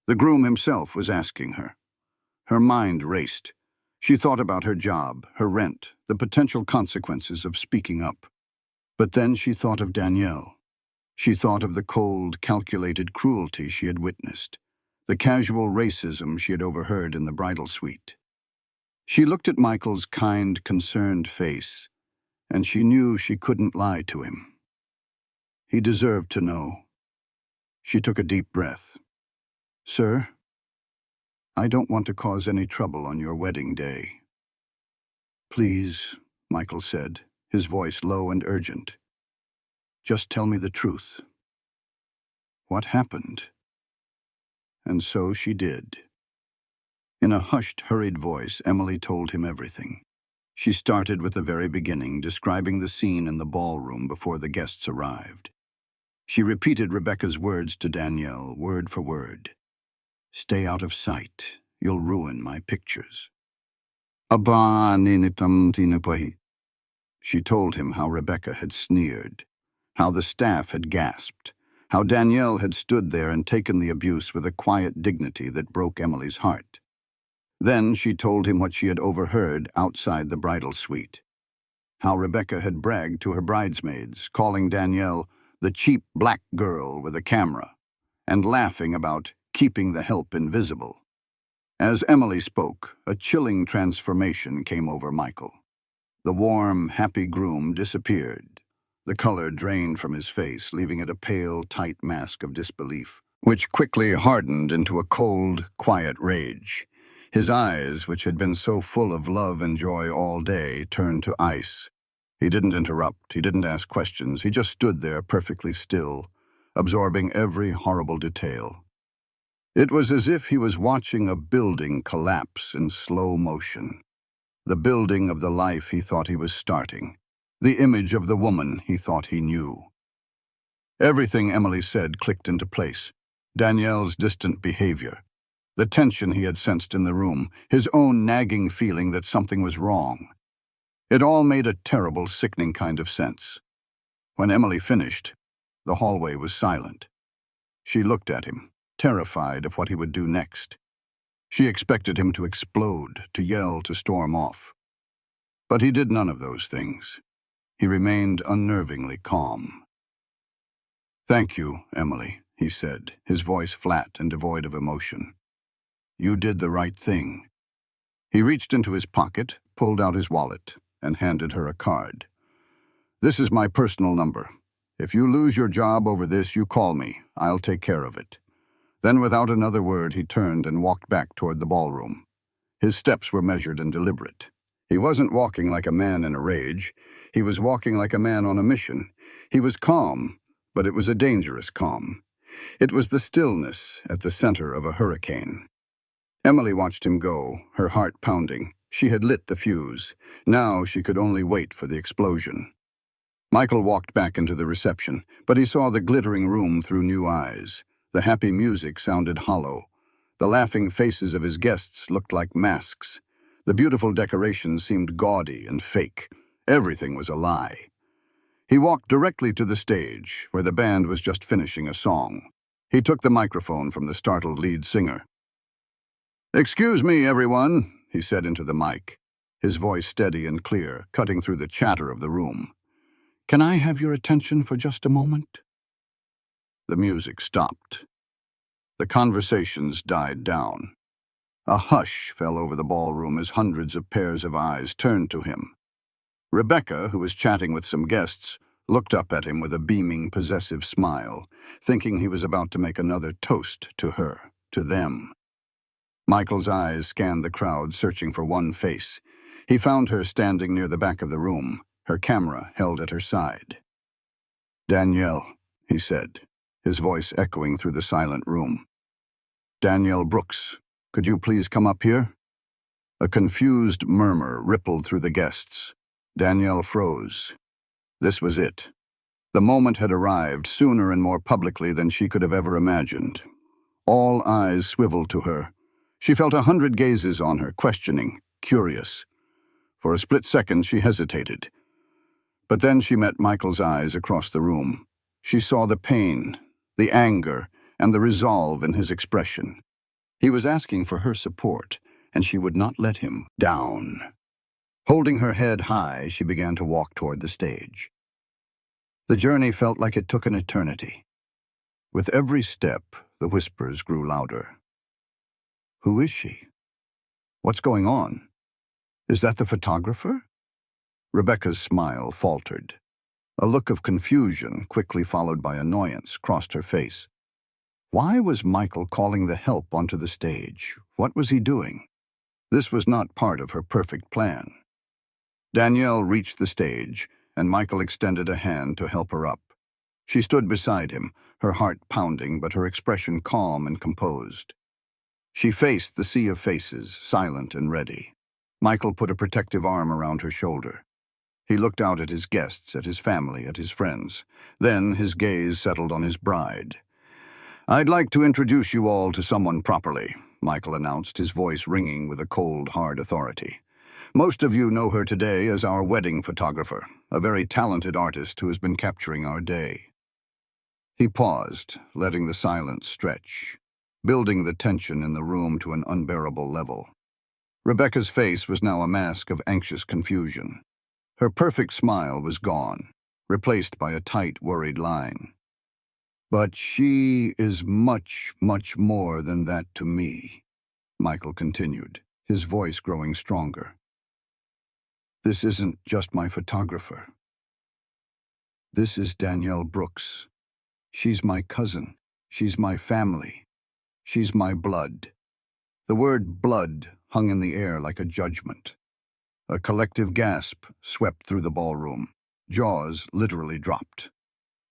The groom himself was asking her. Her mind raced. She thought about her job, her rent, the potential consequences of speaking up. But then she thought of Danielle. She thought of the cold, calculated cruelty she had witnessed, the casual racism she had overheard in the bridal suite. She looked at Michael's kind, concerned face, and she knew she couldn't lie to him. He deserved to know. She took a deep breath. "Sir, I don't want to cause any trouble on your wedding day." "Please," Michael said, his voice low and urgent. "Just tell me the truth. What happened?" And so she did. In a hushed, hurried voice, Emily told him everything. She started with the very beginning, describing the scene in the ballroom before the guests arrived. She repeated Rebecca's words to Danielle, word for word. "Stay out of sight. You'll ruin my pictures." She told him how Rebecca had sneered, how the staff had gasped, how Danielle had stood there and taken the abuse with a quiet dignity that broke Emily's heart. Then she told him what she had overheard outside the bridal suite. How Rebecca had bragged to her bridesmaids, calling Danielle the cheap black girl with a camera, and laughing about keeping the help invisible. As Emily spoke, a chilling transformation came over Michael. The warm, happy groom disappeared. The color drained from his face, leaving it a pale, tight mask of disbelief, which quickly hardened into a cold, quiet rage. His eyes, which had been so full of love and joy all day, turned to ice. He didn't interrupt, he didn't ask questions, he just stood there perfectly still, absorbing every horrible detail. It was as if he was watching a building collapse in slow motion. The building of the life he thought he was starting. The image of the woman he thought he knew. Everything Emily said clicked into place. Danielle's distant behavior, the tension he had sensed in the room, his own nagging feeling that something was wrong. It all made a terrible, sickening kind of sense. When Emily finished, the hallway was silent. She looked at him, terrified of what he would do next. She expected him to explode, to yell, to storm off. But he did none of those things. He remained unnervingly calm. "Thank you, Emily," he said, his voice flat and devoid of emotion. "You did the right thing." He reached into his pocket, pulled out his wallet, and handed her a card. "This is my personal number. If you lose your job over this, you call me. I'll take care of it." Then without another word, he turned and walked back toward the ballroom. His steps were measured and deliberate. He wasn't walking like a man in a rage. He was walking like a man on a mission. He was calm, but it was a dangerous calm. It was the stillness at the center of a hurricane. Emily watched him go, her heart pounding. She had lit the fuse. Now she could only wait for the explosion. Michael walked back into the reception, but he saw the glittering room through new eyes. The happy music sounded hollow. The laughing faces of his guests looked like masks. The beautiful decorations seemed gaudy and fake. Everything was a lie. He walked directly to the stage, where the band was just finishing a song. He took the microphone from the startled lead singer. "Excuse me, everyone," he said into the mic, his voice steady and clear, cutting through the chatter of the room. "Can I have your attention for just a moment?" The music stopped. The conversations died down. A hush fell over the ballroom as hundreds of pairs of eyes turned to him. Rebecca, who was chatting with some guests, looked up at him with a beaming, possessive smile, thinking he was about to make another toast to her, to them. Michael's eyes scanned the crowd, searching for one face. He found her standing near the back of the room, her camera held at her side. "Danielle," he said, his voice echoing through the silent room. "Danielle Brooks, could you please come up here?" A confused murmur rippled through the guests. Danielle froze. This was it. The moment had arrived, sooner and more publicly than she could have ever imagined. All eyes swiveled to her. She felt 100 gazes on her, questioning, curious. For a split second she hesitated. But then she met Michael's eyes across the room. She saw the pain, the anger, and the resolve in his expression. He was asking for her support, and she would not let him down. Holding her head high, she began to walk toward the stage. The journey felt like it took an eternity. With every step, the whispers grew louder. "Who is she? What's going on? Is that the photographer?" Rebecca's smile faltered. A look of confusion, quickly followed by annoyance, crossed her face. Why was Michael calling the help onto the stage? What was he doing? This was not part of her perfect plan. Danielle reached the stage, and Michael extended a hand to help her up. She stood beside him, her heart pounding, but her expression calm and composed. She faced the sea of faces, silent and ready. Michael put a protective arm around her shoulder. He looked out at his guests, at his family, at his friends. Then his gaze settled on his bride. "I'd like to introduce you all to someone properly," Michael announced, his voice ringing with a cold, hard authority. "Most of you know her today as our wedding photographer, a very talented artist who has been capturing our day." He paused, letting the silence stretch, building the tension in the room to an unbearable level. Rebecca's face was now a mask of anxious confusion. Her perfect smile was gone, replaced by a tight, worried line. "But she is much, much more than that to me," Michael continued, his voice growing stronger. "This isn't just my photographer. This is Danielle Brooks. She's my cousin. She's my family. She's my blood." The word blood hung in the air like a judgment. A collective gasp swept through the ballroom. Jaws literally dropped.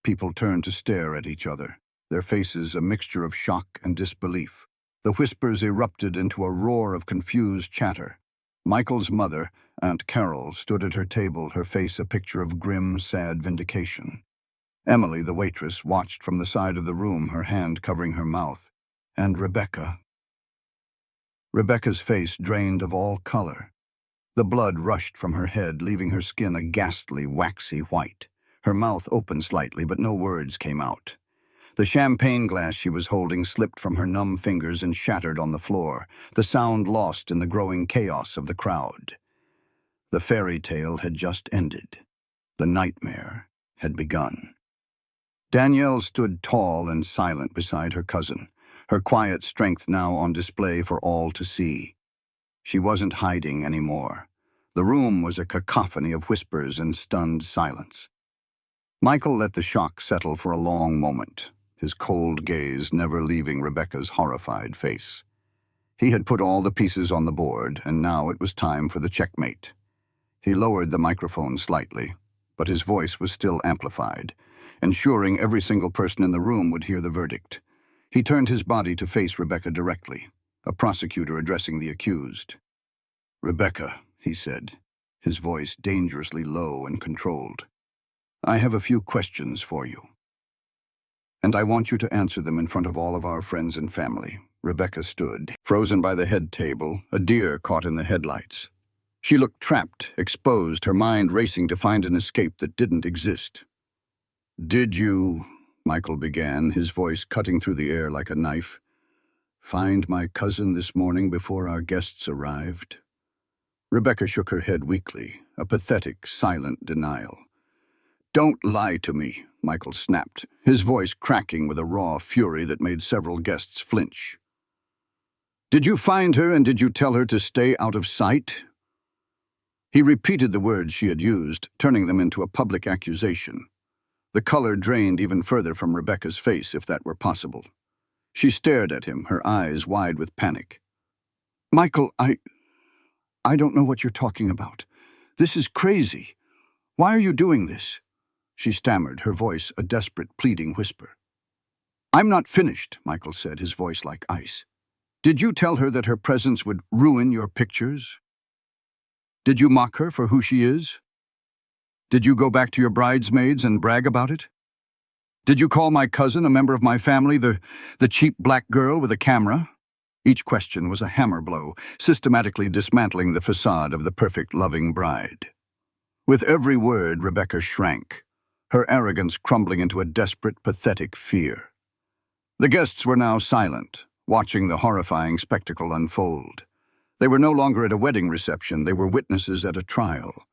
People turned to stare at each other, their faces a mixture of shock and disbelief. The whispers erupted into a roar of confused chatter. Michael's mother, Aunt Carol, stood at her table, her face a picture of grim, sad vindication. Emily, the waitress, watched from the side of the room, her hand covering her mouth. And Rebecca. Rebecca's face drained of all color. The blood rushed from her head, leaving her skin a ghastly, waxy white. Her mouth opened slightly, but no words came out. The champagne glass she was holding slipped from her numb fingers and shattered on the floor, the sound lost in the growing chaos of the crowd. The fairy tale had just ended. The nightmare had begun. Danielle stood tall and silent beside her cousin, her quiet strength now on display for all to see. She wasn't hiding anymore. The room was a cacophony of whispers and stunned silence. Michael let the shock settle for a long moment, his cold gaze never leaving Rebecca's horrified face. He had put all the pieces on the board, and now it was time for the checkmate. He lowered the microphone slightly, but his voice was still amplified, ensuring every single person in the room would hear the verdict. He turned his body to face Rebecca directly, a prosecutor addressing the accused. "Rebecca," he said, his voice dangerously low and controlled, "I have a few questions for you. And I want you to answer them in front of all of our friends and family." Rebecca stood, frozen by the head table, a deer caught in the headlights. She looked trapped, exposed, her mind racing to find an escape that didn't exist. "Did you," Michael began, his voice cutting through the air like a knife, "find my cousin this morning before our guests arrived?" Rebecca shook her head weakly, a pathetic, silent denial. "Don't lie to me," Michael snapped, his voice cracking with a raw fury that made several guests flinch. "Did you find her and did you tell her to stay out of sight?" He repeated the words she had used, turning them into a public accusation. The color drained even further from Rebecca's face, if that were possible. She stared at him, her eyes wide with panic. "Michael, I don't know what you're talking about. This is crazy. Why are you doing this?" She stammered, her voice a desperate, pleading whisper. "I'm not finished," Michael said, his voice like ice. "Did you tell her that her presence would ruin your pictures? Did you mock her for who she is? Did you go back to your bridesmaids and brag about it? Did you call my cousin, a member of my family, the cheap black girl with a camera?" Each question was a hammer blow, systematically dismantling the facade of the perfect, loving bride. With every word, Rebecca shrank, her arrogance crumbling into a desperate, pathetic fear. The guests were now silent, watching the horrifying spectacle unfold. They were no longer at a wedding reception, they were witnesses at a trial.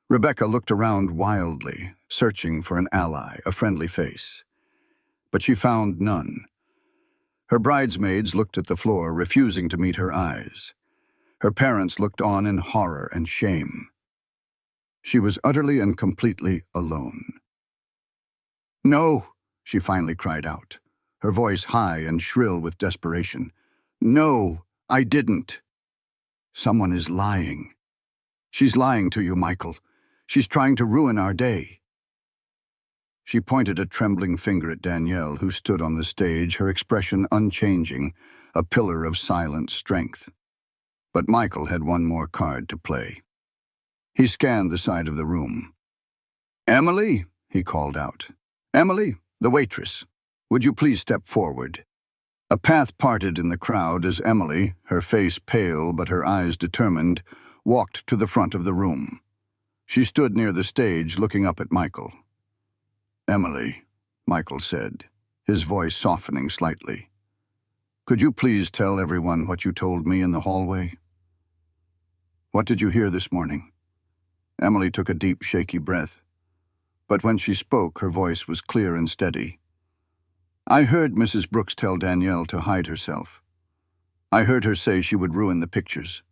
Rebecca looked around wildly, searching for an ally, a friendly face. But she found none. Her bridesmaids looked at the floor, refusing to meet her eyes. Her parents looked on in horror and shame. She was utterly and completely alone. "No," she finally cried out, her voice high and shrill with desperation. "No, I didn't. Someone is lying. She's lying to you, Michael. She's trying to ruin our day." She pointed a trembling finger at Danielle, who stood on the stage, her expression unchanging, a pillar of silent strength. But Michael had one more card to play. He scanned the side of the room. "Emily," he called out. "Emily, the waitress, would you please step forward?" A path parted in the crowd as Emily, her face pale but her eyes determined, walked to the front of the room. She stood near the stage, looking up at Michael. "Emily," Michael said, his voice softening slightly. Could you please tell everyone what you told me in the hallway? What did you hear this morning? Emily took a deep, shaky breath, but when she spoke, her voice was clear and steady. I heard Mrs. Brooks tell Danielle to hide herself. I heard her say she would ruin the pictures.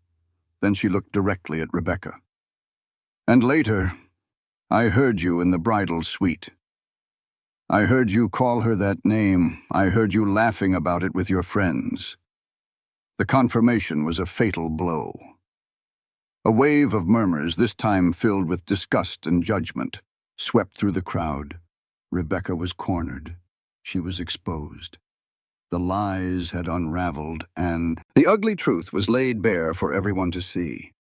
Then she looked directly at Rebecca. And later, I heard you in the bridal suite. I heard you call her that name. I heard you laughing about it with your friends. The confirmation was a fatal blow. A wave of murmurs, this time filled with disgust and judgment, swept through the crowd. Rebecca was cornered. She was exposed. The lies had unraveled, and the ugly truth was laid bare for everyone to see.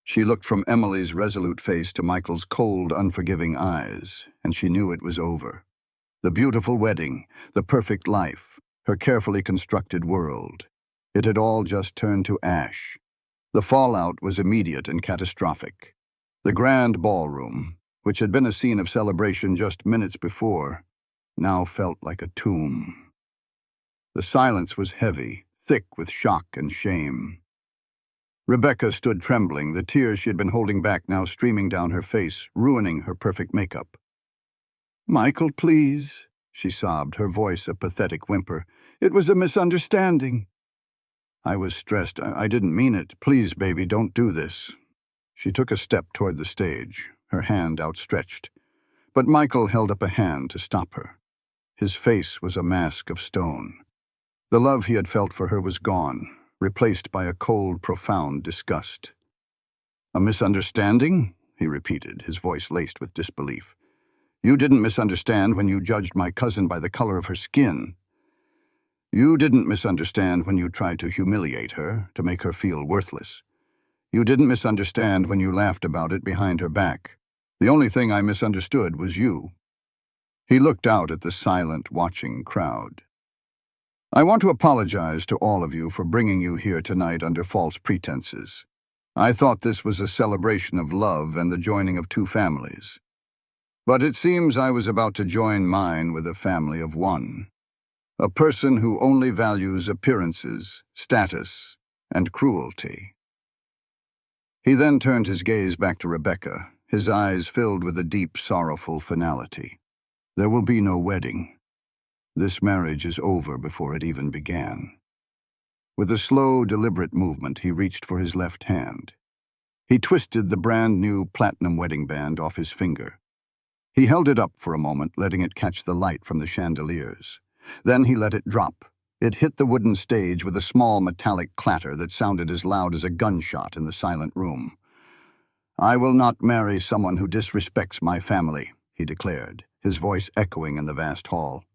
She looked from Emily's resolute face to Michael's cold, unforgiving eyes, and she knew it was over. The beautiful wedding, the perfect life, her carefully constructed world. It had all just turned to ash. The fallout was immediate and catastrophic. The grand ballroom, which had been a scene of celebration just minutes before, now felt like a tomb. The silence was heavy, thick with shock and shame. Rebecca stood trembling, the tears she had been holding back now streaming down her face, ruining her perfect makeup. "Michael, please," she sobbed, her voice a pathetic whimper. "It was a misunderstanding." "I was stressed. I didn't mean it. Please, baby, don't do this." She took a step toward the stage, her hand outstretched. But Michael held up a hand to stop her. His face was a mask of stone. The love he had felt for her was gone, replaced by a cold, profound disgust. "A misunderstanding?" he repeated, his voice laced with disbelief. "You didn't misunderstand when you judged my cousin by the color of her skin. You didn't misunderstand when you tried to humiliate her, to make her feel worthless. You didn't misunderstand when you laughed about it behind her back. The only thing I misunderstood was you." He looked out at the silent, watching crowd. "I want to apologize to all of you for bringing you here tonight under false pretenses. I thought this was a celebration of love and the joining of two families. But it seems I was about to join mine with a family of one. A person who only values appearances, status, and cruelty." He then turned his gaze back to Rebecca, his eyes filled with a deep, sorrowful finality. "There will be no wedding. This marriage is over before it even began." With a slow, deliberate movement, he reached for his left hand. He twisted the brand-new platinum wedding band off his finger. He held it up for a moment, letting it catch the light from the chandeliers. Then he let it drop. It hit the wooden stage with a small metallic clatter that sounded as loud as a gunshot in the silent room. "I will not marry someone who disrespects my family," he declared, his voice echoing in the vast hall.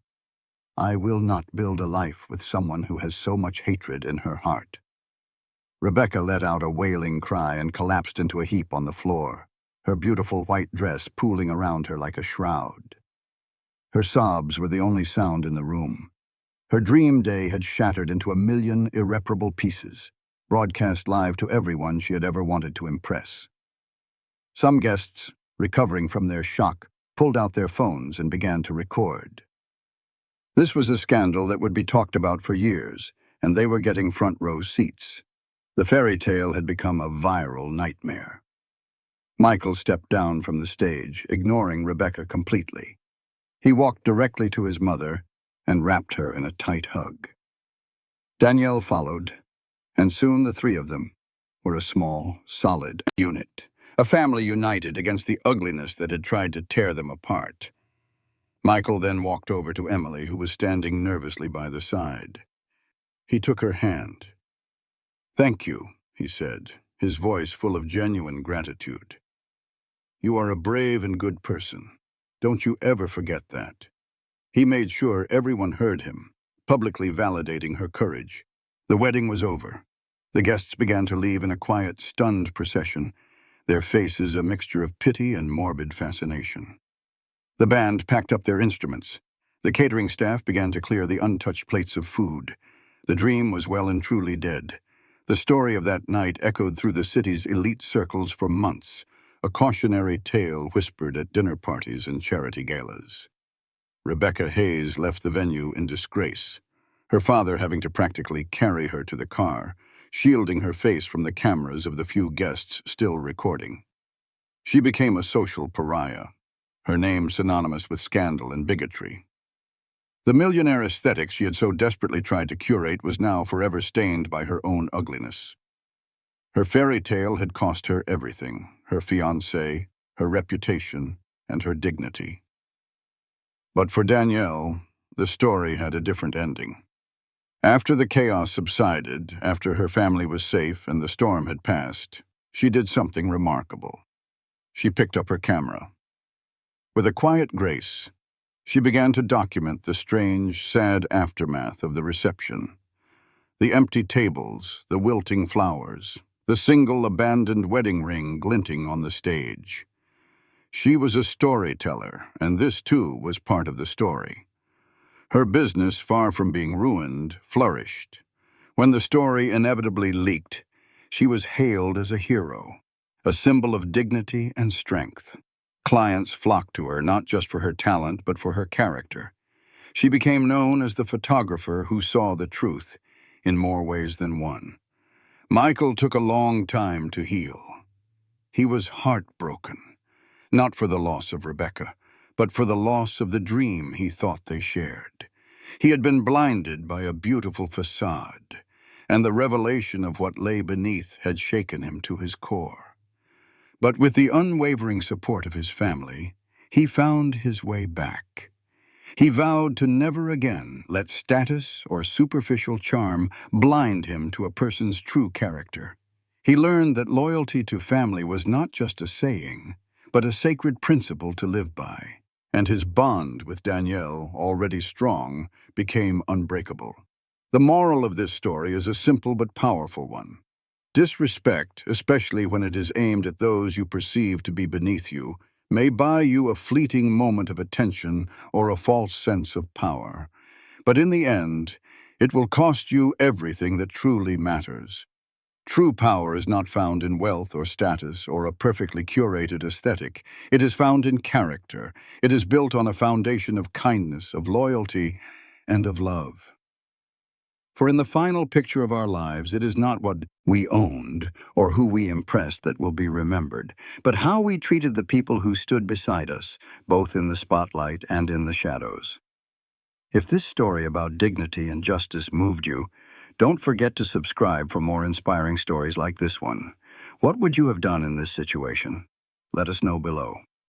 "I will not build a life with someone who has so much hatred in her heart." Rebecca let out a wailing cry and collapsed into a heap on the floor, her beautiful white dress pooling around her like a shroud. Her sobs were the only sound in the room. Her dream day had shattered into a million irreparable pieces, broadcast live to everyone she had ever wanted to impress. Some guests, recovering from their shock, pulled out their phones and began to record. This was a scandal that would be talked about for years, and they were getting front-row seats. The fairy tale had become a viral nightmare. Michael stepped down from the stage, ignoring Rebecca completely. He walked directly to his mother and wrapped her in a tight hug. Danielle followed, and soon the three of them were a small, solid unit, a family united against the ugliness that had tried to tear them apart. Michael then walked over to Emily, who was standing nervously by the side. He took her hand. "Thank you," he said, his voice full of genuine gratitude. "You are a brave and good person. Don't you ever forget that." He made sure everyone heard him, publicly validating her courage. The wedding was over. The guests began to leave in a quiet, stunned procession, their faces a mixture of pity and morbid fascination. The band packed up their instruments. The catering staff began to clear the untouched plates of food. The dream was well and truly dead. The story of that night echoed through the city's elite circles for months, a cautionary tale whispered at dinner parties and charity galas. Rebecca Hayes left the venue in disgrace, her father having to practically carry her to the car, shielding her face from the cameras of the few guests still recording. She became a social pariah, her name synonymous with scandal and bigotry. The millionaire aesthetic she had so desperately tried to curate was now forever stained by her own ugliness. Her fairy tale had cost her everything, her fiancé, her reputation, and her dignity. But for Danielle, the story had a different ending. After the chaos subsided, after her family was safe and the storm had passed, she did something remarkable. She picked up her camera. With a quiet grace, she began to document the strange, sad aftermath of the reception. The empty tables, the wilting flowers, the single abandoned wedding ring glinting on the stage. She was a storyteller, and this too was part of the story. Her business, far from being ruined, flourished. When the story inevitably leaked, she was hailed as a hero, a symbol of dignity and strength. Clients flocked to her not just for her talent, but for her character. She became known as the photographer who saw the truth, in more ways than one. Michael took a long time to heal. He was heartbroken, not for the loss of Rebecca, but for the loss of the dream he thought they shared. He had been blinded by a beautiful facade, and the revelation of what lay beneath had shaken him to his core. But with the unwavering support of his family, he found his way back. He vowed to never again let status or superficial charm blind him to a person's true character. He learned that loyalty to family was not just a saying, but a sacred principle to live by. And his bond with Danielle, already strong, became unbreakable. The moral of this story is a simple but powerful one. Disrespect, especially when it is aimed at those you perceive to be beneath you, may buy you a fleeting moment of attention or a false sense of power. But in the end, it will cost you everything that truly matters. True power is not found in wealth or status or a perfectly curated aesthetic. It is found in character. It is built on a foundation of kindness, of loyalty, and of love. For in the final picture of our lives, it is not what we owned or who we impressed that will be remembered, but how we treated the people who stood beside us, both in the spotlight and in the shadows. If this story about dignity and justice moved you, don't forget to subscribe for more inspiring stories like this one. What would you have done in this situation? Let us know below.